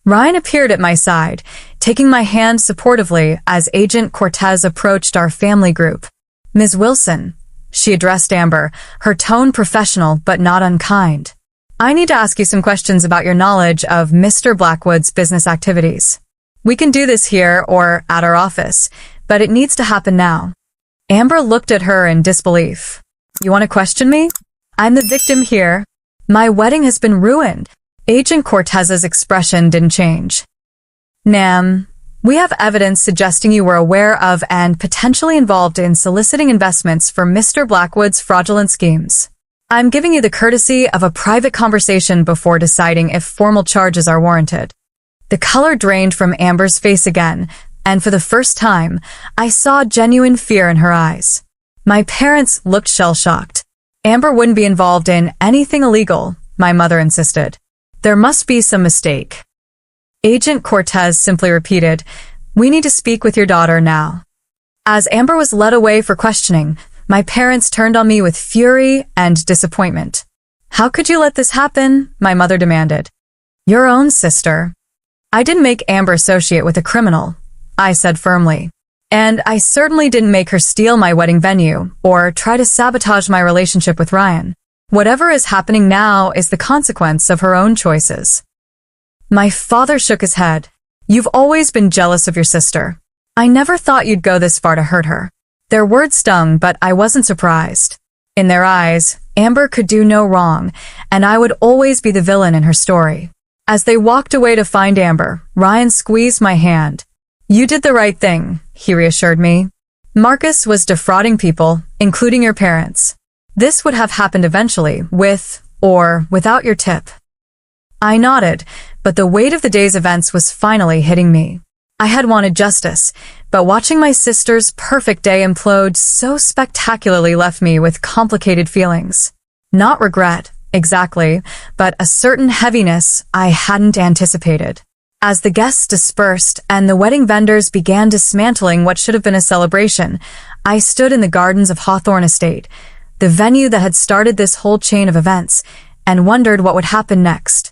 Ryan appeared at my side, taking my hand supportively as Agent Cortez approached our family group. "Ms. Wilson," she addressed Amber, her tone professional but not unkind. "I need to ask you some questions about your knowledge of Mr. Blackwood's business activities." We can do this here or at our office, but it needs to happen now. Amber looked at her in disbelief. You want to question me? I'm the victim here. My wedding has been ruined. Agent Cortez's expression didn't change. Ma'am, we have evidence suggesting you were aware of and potentially involved in soliciting investments for Mr. Blackwood's fraudulent schemes. I'm giving you the courtesy of a private conversation before deciding if formal charges are warranted. The color drained from Amber's face again, and for the first time, I saw genuine fear in her eyes. My parents looked shell-shocked. Amber wouldn't be involved in anything illegal, my mother insisted. There must be some mistake. Agent Cortez simply repeated, We need to speak with your daughter now. As Amber was led away for questioning, my parents turned on me with fury and disappointment. How could you let this happen? My mother demanded. Your own sister. I didn't make Amber associate with a criminal, I said firmly. And I certainly didn't make her steal my wedding venue or try to sabotage my relationship with Ryan. Whatever is happening now is the consequence of her own choices. My father shook his head. You've always been jealous of your sister. I never thought you'd go this far to hurt her. Their words stung, but I wasn't surprised. In their eyes, Amber could do no wrong, and I would always be the villain in her story. As they walked away to find Amber, Ryan squeezed my hand. You did the right thing, he reassured me. Marcus was defrauding people, including your parents. This would have happened eventually, with or without your tip. I nodded, but the weight of the day's events was finally hitting me. I had wanted justice, but watching my sister's perfect day implode so spectacularly left me with complicated feelings. Not regret, exactly, but a certain heaviness I hadn't anticipated. As the guests dispersed and the wedding vendors began dismantling what should have been a celebration, I stood in the gardens of Hawthorne Estate, the venue that had started this whole chain of events, and wondered what would happen next.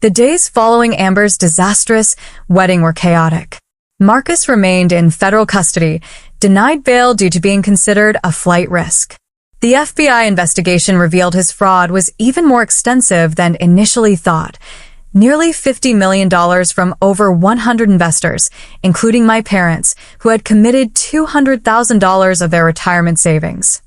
The days following Amber's disastrous wedding were chaotic. Marcus remained in federal custody, denied bail due to being considered a flight risk. The FBI investigation revealed his fraud was even more extensive than initially thought. Nearly $50 million from over 100 investors, including my parents, who had committed $200,000 of their retirement savings.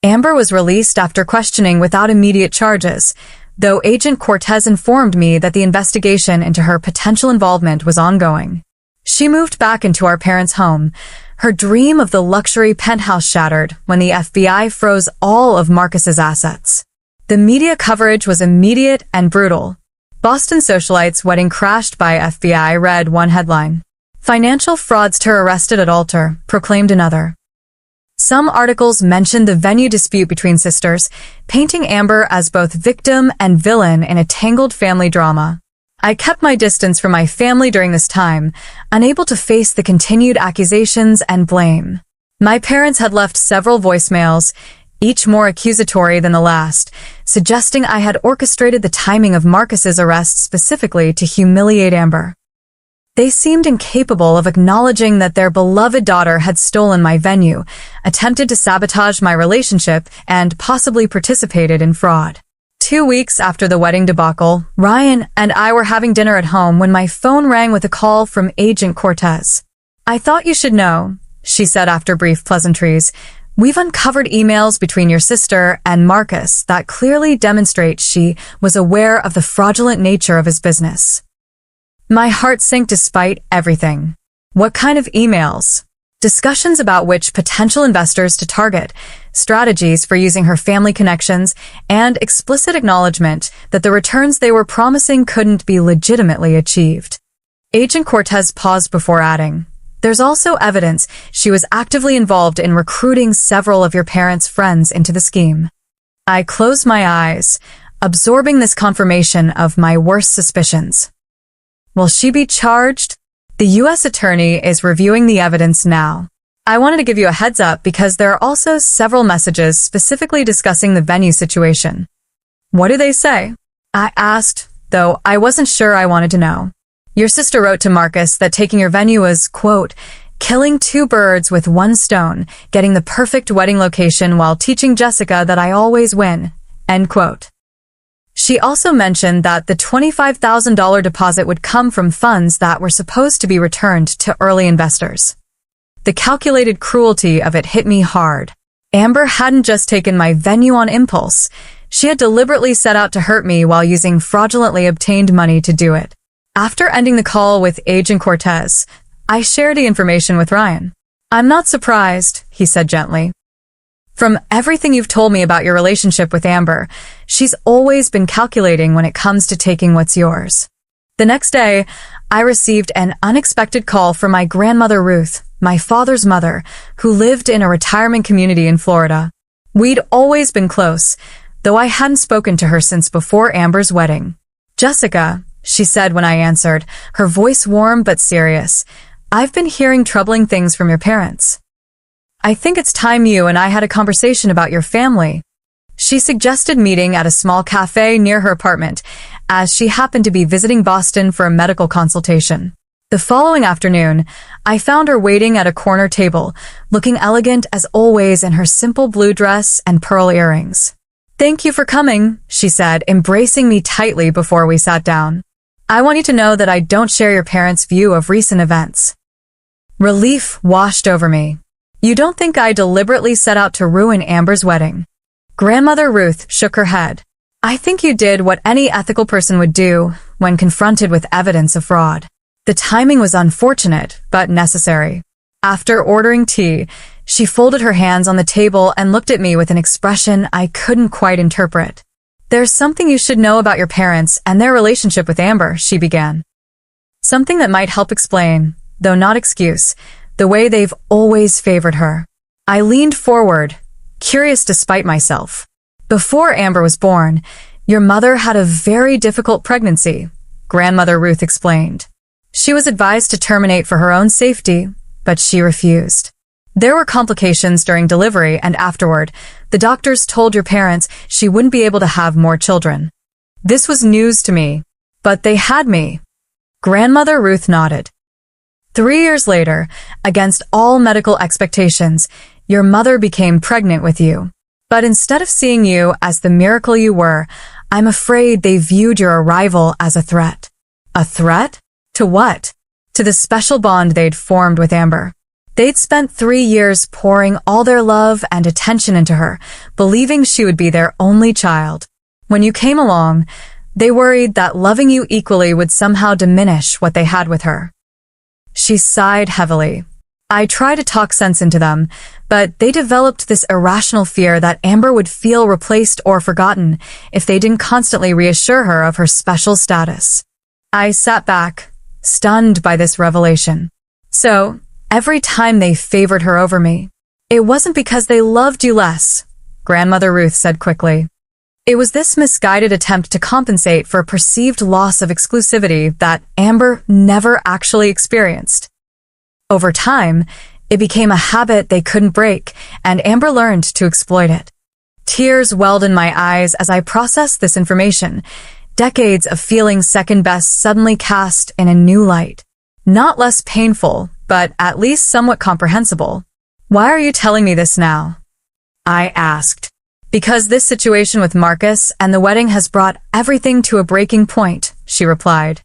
Amber was released after questioning without immediate charges, though Agent Cortez informed me that the investigation into her potential involvement was ongoing. She moved back into our parents' home. Her dream of the luxury penthouse shattered when the FBI froze all of Marcus's assets. The media coverage was immediate and brutal. Boston socialite's wedding crashed by FBI read one headline. Financial fraudster arrested at altar, proclaimed another. Some articles mentioned the venue dispute between sisters, painting Amber as both victim and villain in a tangled family drama. I kept my distance from my family during this time, unable to face the continued accusations and blame. My parents had left several voicemails, each more accusatory than the last, suggesting I had orchestrated the timing of Marcus's arrest specifically to humiliate Amber. They seemed incapable of acknowledging that their beloved daughter had stolen my venue, attempted to sabotage my relationship, and possibly participated in fraud. 2 weeks after the wedding debacle, Ryan and I were having dinner at home when my phone rang with a call from Agent Cortez. I thought you should know, she said after brief pleasantries. We've uncovered emails between your sister and Marcus that clearly demonstrate she was aware of the fraudulent nature of his business. My heart sank despite everything. What kind of emails? Discussions about which potential investors to target, strategies for using her family connections, and explicit acknowledgement that the returns they were promising couldn't be legitimately achieved. Agent Cortez paused before adding, There's also evidence she was actively involved in recruiting several of your parents' friends into the scheme. I closed my eyes, absorbing this confirmation of my worst suspicions. Will she be charged? The U.S. Attorney is reviewing the evidence now. I wanted to give you a heads up because there are also several messages specifically discussing the venue situation. What do they say? I asked, though I wasn't sure I wanted to know. Your sister wrote to Marcus that taking your venue was, quote, killing 2 birds with 1 stone, getting the perfect wedding location while teaching Jessica that I always win, end quote. She also mentioned that the $25,000 deposit would come from funds that were supposed to be returned to early investors. The calculated cruelty of it hit me hard. Amber hadn't just taken my venue on impulse. She had deliberately set out to hurt me while using fraudulently obtained money to do it. After ending the call with Agent Cortez, I shared the information with Ryan. "I'm not surprised," he said gently. "From everything you've told me about your relationship with Amber, she's always been calculating when it comes to taking what's yours." The next day, I received an unexpected call from my grandmother Ruth, my father's mother, who lived in a retirement community in Florida. We'd always been close, though I hadn't spoken to her since before Amber's wedding. "Jessica," she said when I answered, her voice warm but serious, "I've been hearing troubling things from your parents. I think it's time you and I had a conversation about your family." She suggested meeting at a small cafe near her apartment, as she happened to be visiting Boston for a medical consultation. The following afternoon, I found her waiting at a corner table, looking elegant as always in her simple blue dress and pearl earrings. "Thank you for coming," she said, embracing me tightly before we sat down. "I want you to know that I don't share your parents' view of recent events." Relief washed over me. "You don't think I deliberately set out to ruin Amber's wedding?" Grandmother Ruth shook her head. "I think you did what any ethical person would do when confronted with evidence of fraud. The timing was unfortunate, but necessary." After ordering tea, she folded her hands on the table and looked at me with an expression I couldn't quite interpret. "There's something you should know about your parents and their relationship with Amber," she began. "Something that might help explain, though not excuse, the way they've always favored her." I leaned forward, curious despite myself. "Before Amber was born, your mother had a very difficult pregnancy," Grandmother Ruth explained. "She was advised to terminate for her own safety, but she refused. There were complications during delivery and afterward. The doctors told your parents she wouldn't be able to have more children. This was news to me, but they had me." Grandmother Ruth nodded. 3 years later, against all medical expectations, your mother became pregnant with you. But instead of seeing you as the miracle you were, I'm afraid they viewed your arrival as a threat." "A threat? To what?" "To the special bond they'd formed with Amber. They'd spent 3 years pouring all their love and attention into her, believing she would be their only child. When you came along, they worried that loving you equally would somehow diminish what they had with her." She sighed heavily. "I tried to talk sense into them, but they developed this irrational fear that Amber would feel replaced or forgotten if they didn't constantly reassure her of her special status." I sat back, stunned by this revelation. "So, every time they favored her over me, it wasn't because they loved you less," Grandmother Ruth said quickly. "It was this misguided attempt to compensate for a perceived loss of exclusivity that Amber never actually experienced. Over time, it became a habit they couldn't break, and Amber learned to exploit it." Tears welled in my eyes as I processed this information, decades of feeling second best suddenly cast in a new light. Not less painful, but at least somewhat comprehensible. "Why are you telling me this now?" I asked. "Because this situation with Marcus and the wedding has brought everything to a breaking point," she replied.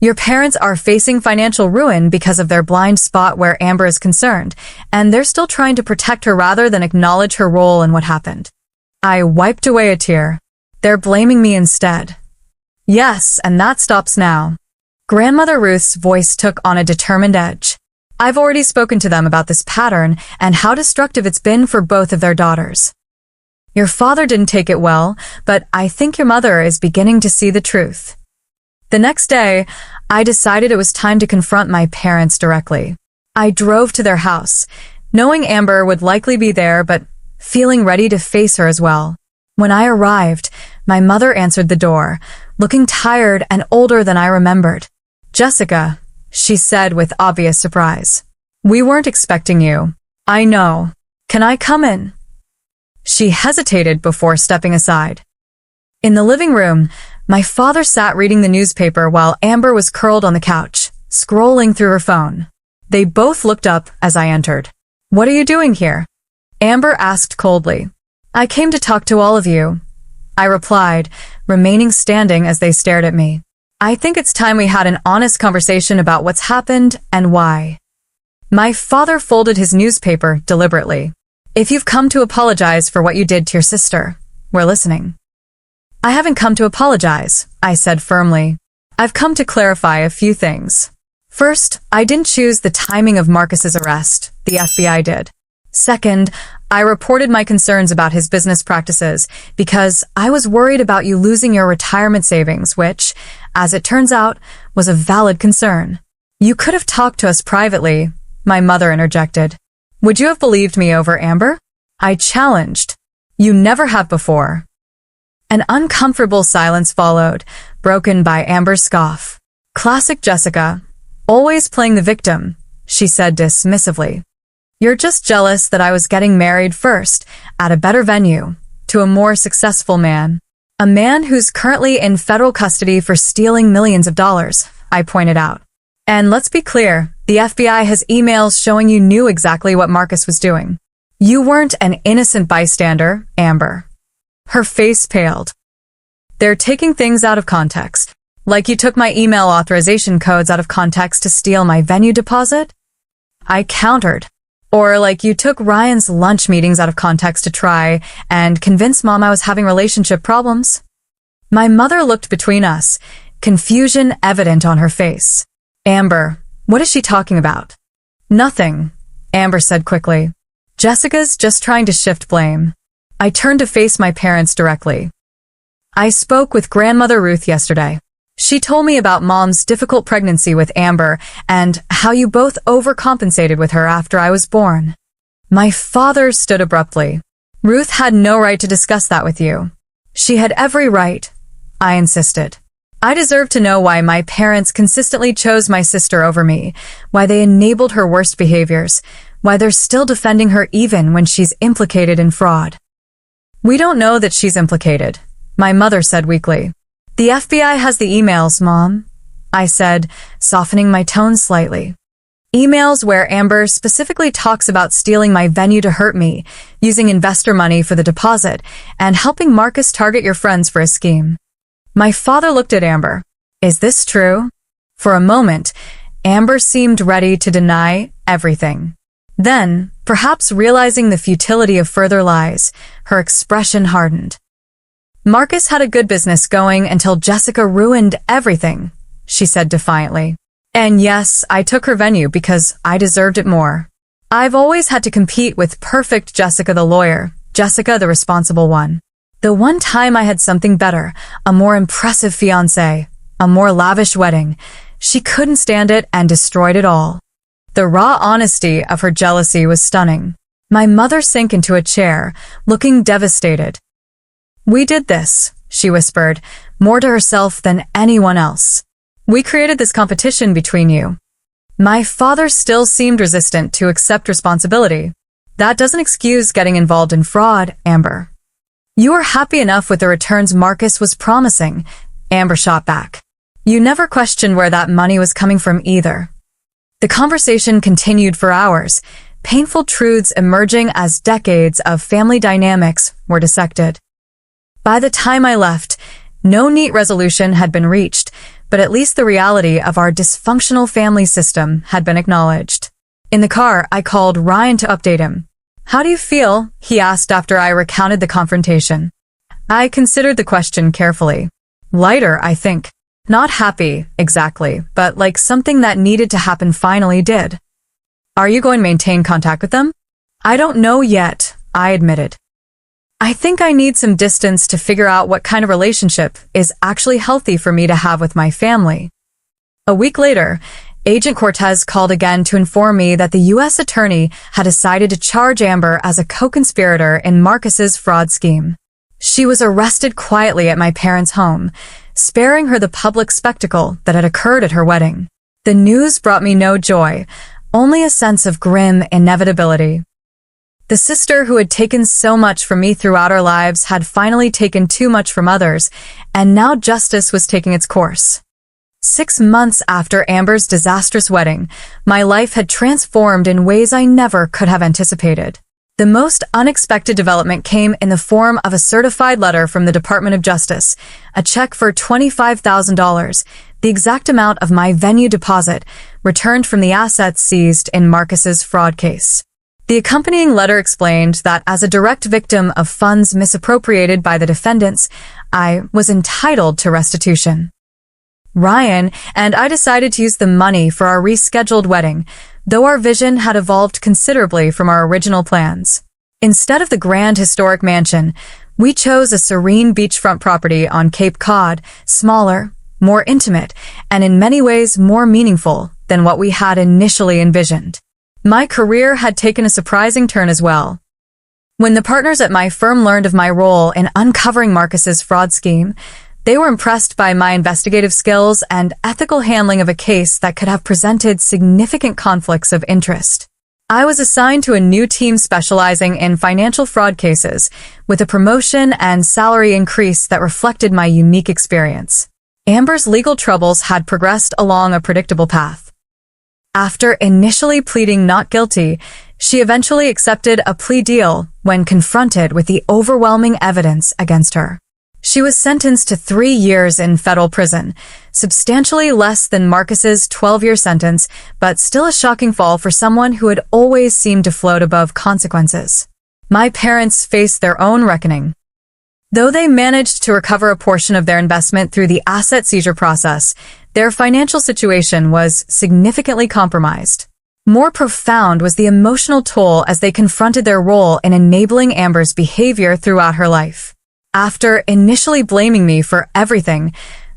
"Your parents are facing financial ruin because of their blind spot where Amber is concerned, and they're still trying to protect her rather than acknowledge her role in what happened." I wiped away a tear. "They're blaming me instead." "Yes, and that stops now." Grandmother Ruth's voice took on a determined edge. "I've already spoken to them about this pattern and how destructive it's been for both of their daughters. Your father didn't take it well, but I think your mother is beginning to see the truth." The next day, I decided it was time to confront my parents directly. I drove to their house, knowing Amber would likely be there, but feeling ready to face her as well. When I arrived, my mother answered the door, looking tired and older than I remembered. "Jessica," she said with obvious surprise. "We weren't expecting you." "I know. Can I come in?" She hesitated before stepping aside. In the living room, my father sat reading the newspaper while Amber was curled on the couch, scrolling through her phone. They both looked up as I entered. "What are you doing here?" Amber asked coldly. "I came to talk to all of you. I replied, remaining standing as they stared at me. I think it's time we had an honest conversation about what's happened and why. My father folded his newspaper deliberately. If you've come to apologize for what you did to your sister, we're listening. I haven't come to apologize, I said firmly. I've come to clarify a few things. First, I didn't choose the timing of Marcus's arrest. The FBI did. Second, I reported my concerns about his business practices because I was worried about you losing your retirement savings, which, as it turns out, was a valid concern. You could have talked to us privately, my mother interjected. Would you have believed me over Amber? I challenged. You never have before. An uncomfortable silence followed, broken by Amber's scoff. Classic Jessica. Always playing the victim, she said dismissively. You're just jealous that I was getting married first, at a better venue, to a more successful man. A man who's currently in federal custody for stealing millions of dollars, I pointed out. And let's be clear, the FBI has emails showing you knew exactly what Marcus was doing. You weren't an innocent bystander, Amber. Her face paled. They're taking things out of context. Like you took my email authorization codes out of context to steal my venue deposit? I countered. Or like you took Ryan's lunch meetings out of context to try and convince Mom I was having relationship problems? My mother looked between us, confusion evident on her face. Amber, what is she talking about? Nothing, Amber said quickly. Jessica's just trying to shift blame. I turned to face my parents directly. I spoke with Grandmother Ruth yesterday. She told me about Mom's difficult pregnancy with Amber and how you both overcompensated with her after I was born. My father stood abruptly. Ruth had no right to discuss that with you. She had every right, I insisted. I deserve to know why my parents consistently chose my sister over me, why they enabled her worst behaviors, why they're still defending her even when she's implicated in fraud. We don't know that she's implicated, my mother said weakly. The FBI has the emails, Mom, I said, softening my tone slightly. Emails where Amber specifically talks about stealing my venue to hurt me, using investor money for the deposit, and helping Marcus target your friends for a scheme. My father looked at Amber. Is this true? For a moment, Amber seemed ready to deny everything. Then, perhaps realizing the futility of further lies, her expression hardened. Marcus had a good business going until Jessica ruined everything, she said defiantly. And yes, I took her venue because I deserved it more. I've always had to compete with perfect Jessica the lawyer, Jessica the responsible one. The one time I had something better, a more impressive fiancé, a more lavish wedding, she couldn't stand it and destroyed it all. The raw honesty of her jealousy was stunning. My mother sank into a chair, looking devastated. We did this, she whispered, more to herself than anyone else. We created this competition between you. My father still seemed resistant to accept responsibility. That doesn't excuse getting involved in fraud, Amber. You were happy enough with the returns Marcus was promising, Amber shot back. You never questioned where that money was coming from either. The conversation continued for hours, painful truths emerging as decades of family dynamics were dissected. By the time I left, no neat resolution had been reached, but at least the reality of our dysfunctional family system had been acknowledged. In the car, I called Ryan to update him. How do you feel? He asked after I recounted the confrontation. I considered the question carefully. Lighter, I think. Not happy, exactly, but like something that needed to happen finally did. Are you going to maintain contact with them? I don't know yet, I admitted. I think I need some distance to figure out what kind of relationship is actually healthy for me to have with my family. A week later, Agent Cortez called again to inform me that the U.S. attorney had decided to charge Amber as a co-conspirator in Marcus's fraud scheme. She was arrested quietly at my parents' home, sparing her the public spectacle that had occurred at her wedding. The news brought me no joy, only a sense of grim inevitability. The sister who had taken so much from me throughout our lives had finally taken too much from others, and now justice was taking its course. 6 months after Amber's disastrous wedding, my life had transformed in ways I never could have anticipated. The most unexpected development came in the form of a certified letter from the Department of Justice, a check for $25,000, the exact amount of my venue deposit, returned from the assets seized in Marcus's fraud case. The accompanying letter explained that as a direct victim of funds misappropriated by the defendants, I was entitled to restitution. Ryan and I decided to use the money for our rescheduled wedding, though our vision had evolved considerably from our original plans. Instead of the grand historic mansion, we chose a serene beachfront property on Cape Cod, smaller, more intimate, and in many ways more meaningful than what we had initially envisioned. My career had taken a surprising turn as well. When the partners at my firm learned of my role in uncovering Marcus's fraud scheme, they were impressed by my investigative skills and ethical handling of a case that could have presented significant conflicts of interest. I was assigned to a new team specializing in financial fraud cases, with a promotion and salary increase that reflected my unique experience. Amber's legal troubles had progressed along a predictable path. After initially pleading not guilty, she eventually accepted a plea deal when confronted with the overwhelming evidence against her. She was sentenced to 3 years in federal prison, substantially less than Marcus's 12-year sentence, but still a shocking fall for someone who had always seemed to float above consequences. My parents faced their own reckoning. Though they managed to recover a portion of their investment through the asset seizure process, their financial situation was significantly compromised. More profound was the emotional toll as they confronted their role in enabling Amber's behavior throughout her life. After initially blaming me for everything,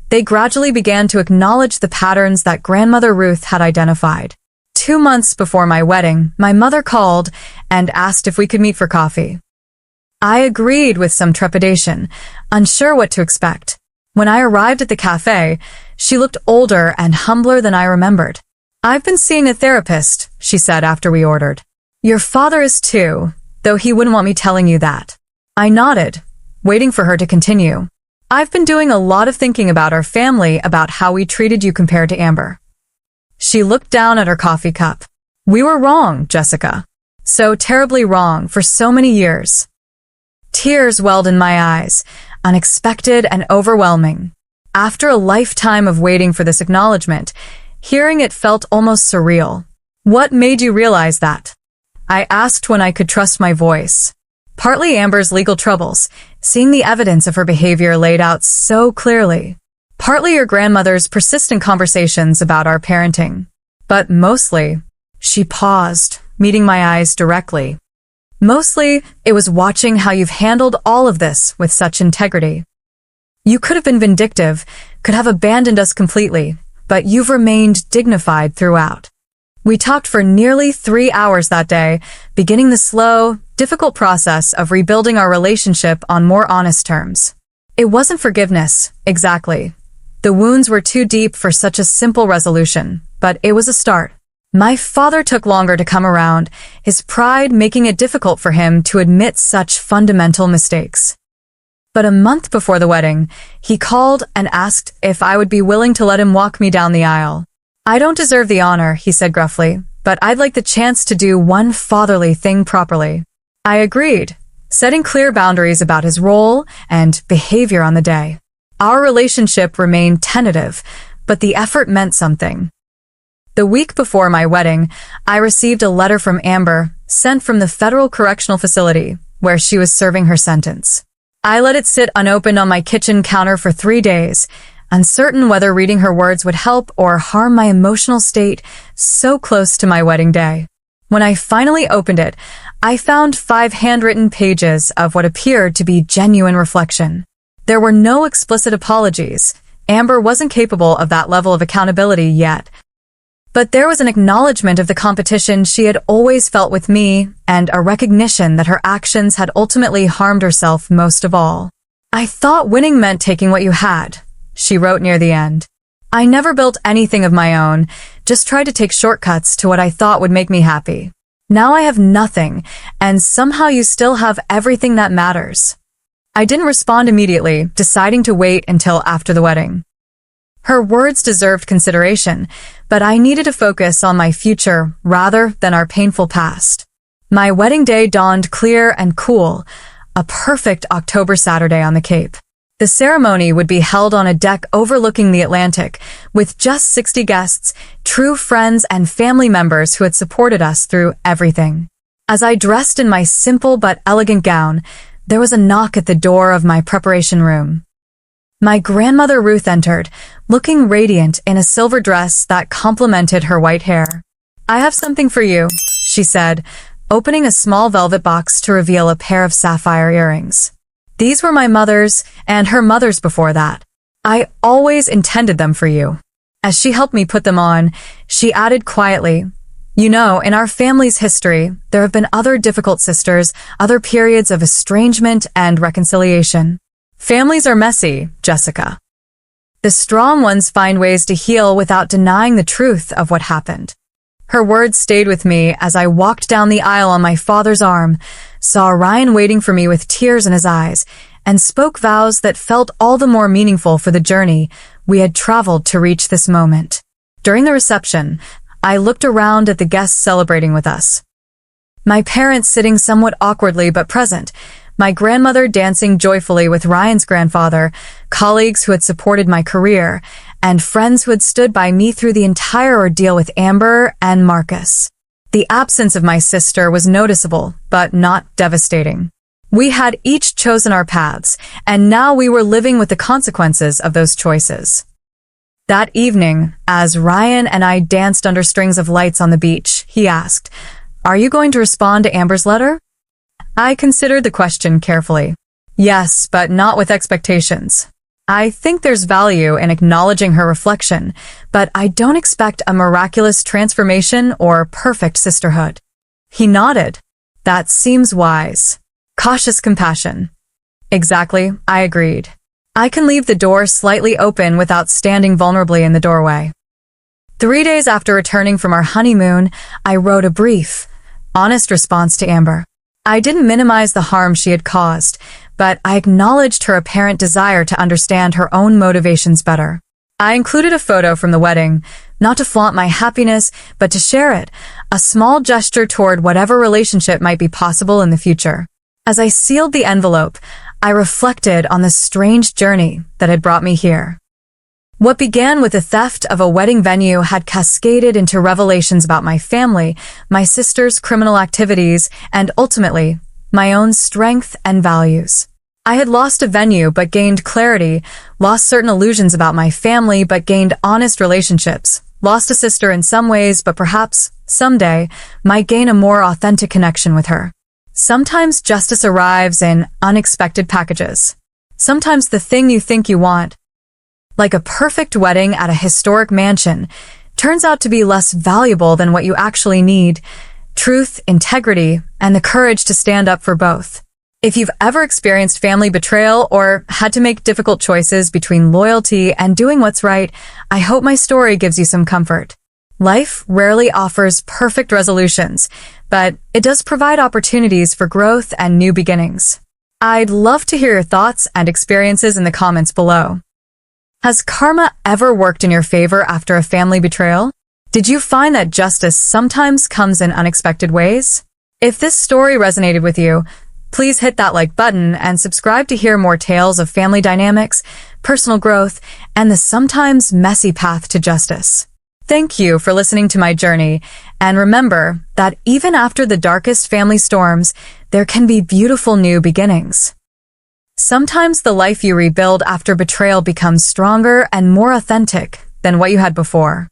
they gradually began to acknowledge the patterns that Grandmother Ruth had identified. 2 months before my wedding, my mother called and asked if we could meet for coffee. I agreed with some trepidation, unsure what to expect. When I arrived at the cafe, she looked older and humbler than I remembered. "I've been seeing a therapist," she said after we ordered. "Your father is too, though he wouldn't want me telling you that." I nodded, waiting for her to continue. "I've been doing a lot of thinking about our family, about how we treated you compared to Amber." She looked down at her coffee cup. "We were wrong, Jessica. So terribly wrong for so many years." Tears welled in my eyes, unexpected and overwhelming. After a lifetime of waiting for this acknowledgement, hearing it felt almost surreal. "What made you realize that?" I asked when I could trust my voice. "Partly Amber's legal troubles, seeing the evidence of her behavior laid out so clearly. Partly your grandmother's persistent conversations about our parenting. But mostly," she paused, meeting my eyes directly. "Mostly, it was watching how you've handled all of this with such integrity. You could have been vindictive, could have abandoned us completely, but you've remained dignified throughout." We talked for nearly 3 hours that day, beginning the slow, difficult process of rebuilding our relationship on more honest terms. It wasn't forgiveness, exactly. The wounds were too deep for such a simple resolution, but it was a start. My father took longer to come around, his pride making it difficult for him to admit such fundamental mistakes. But a month before the wedding, he called and asked if I would be willing to let him walk me down the aisle. "I don't deserve the honor," he said gruffly, "but I'd like the chance to do one fatherly thing properly." I agreed, setting clear boundaries about his role and behavior on the day. Our relationship remained tentative, but the effort meant something. The week before my wedding, I received a letter from Amber, sent from the Federal Correctional Facility, where she was serving her sentence. I let it sit unopened on my kitchen counter for 3 days, uncertain whether reading her words would help or harm my emotional state so close to my wedding day. When I finally opened it, I found 5 handwritten pages of what appeared to be genuine reflection. There were no explicit apologies. Amber wasn't capable of that level of accountability yet. But there was an acknowledgement of the competition she had always felt with me, and a recognition that her actions had ultimately harmed herself most of all. "I thought winning meant taking what you had," she wrote near the end. "I never built anything of my own, just tried to take shortcuts to what I thought would make me happy. Now I have nothing, and somehow you still have everything that matters." I didn't respond immediately, deciding to wait until after the wedding. Her words deserved consideration, but I needed to focus on my future rather than our painful past. My wedding day dawned clear and cool, a perfect October Saturday on the Cape. The ceremony would be held on a deck overlooking the Atlantic, with just 60 guests, true friends and family members who had supported us through everything. As I dressed in my simple but elegant gown, there was a knock at the door of my preparation room. My grandmother Ruth entered, looking radiant in a silver dress that complemented her white hair. "I have something for you," she said, opening a small velvet box to reveal a pair of sapphire earrings. "These were my mother's and her mother's before that. I always intended them for you." As she helped me put them on, she added quietly, "You know, in our family's history, there have been other difficult sisters, other periods of estrangement and reconciliation. Families are messy, Jessica. The strong ones find ways to heal without denying the truth of what happened." Her words stayed with me as I walked down the aisle on my father's arm, saw Ryan waiting for me with tears in his eyes, and spoke vows that felt all the more meaningful for the journey we had traveled to reach this moment. During the reception, I looked around at the guests celebrating with us. My parents sitting somewhat awkwardly but present, my grandmother dancing joyfully with Ryan's grandfather, colleagues who had supported my career, and friends who had stood by me through the entire ordeal with Amber and Marcus. The absence of my sister was noticeable, but not devastating. We had each chosen our paths, and now we were living with the consequences of those choices. That evening, as Ryan and I danced under strings of lights on the beach, he asked, "Are you going to respond to Amber's letter?" I considered the question carefully. Yes, but not with expectations. I think there's value in acknowledging her reflection, but I don't expect a miraculous transformation or perfect sisterhood. He nodded. That seems wise. Cautious compassion. Exactly, I agreed. I can leave the door slightly open without standing vulnerably in the doorway. 3 days after returning from our honeymoon, I wrote a brief, honest response to Amber. I didn't minimize the harm she had caused, but I acknowledged her apparent desire to understand her own motivations better. I included a photo from the wedding, not to flaunt my happiness, but to share it, a small gesture toward whatever relationship might be possible in the future. As I sealed the envelope, I reflected on the strange journey that had brought me here. What began with the theft of a wedding venue had cascaded into revelations about my family, my sister's criminal activities, and ultimately, my own strength and values. I had lost a venue but gained clarity, lost certain illusions about my family but gained honest relationships, lost a sister in some ways but perhaps, someday, might gain a more authentic connection with her. Sometimes justice arrives in unexpected packages. Sometimes the thing you think you want, like a perfect wedding at a historic mansion, turns out to be less valuable than what you actually need: truth, integrity, and the courage to stand up for both. If you've ever experienced family betrayal or had to make difficult choices between loyalty and doing what's right, I hope my story gives you some comfort. Life rarely offers perfect resolutions, but it does provide opportunities for growth and new beginnings. I'd love to hear your thoughts and experiences in the comments below. Has karma ever worked in your favor after a family betrayal? Did you find that justice sometimes comes in unexpected ways? If this story resonated with you, please hit that like button and subscribe to hear more tales of family dynamics, personal growth, and the sometimes messy path to justice. Thank you for listening to my journey, and remember that even after the darkest family storms, there can be beautiful new beginnings. Sometimes the life you rebuild after betrayal becomes stronger and more authentic than what you had before.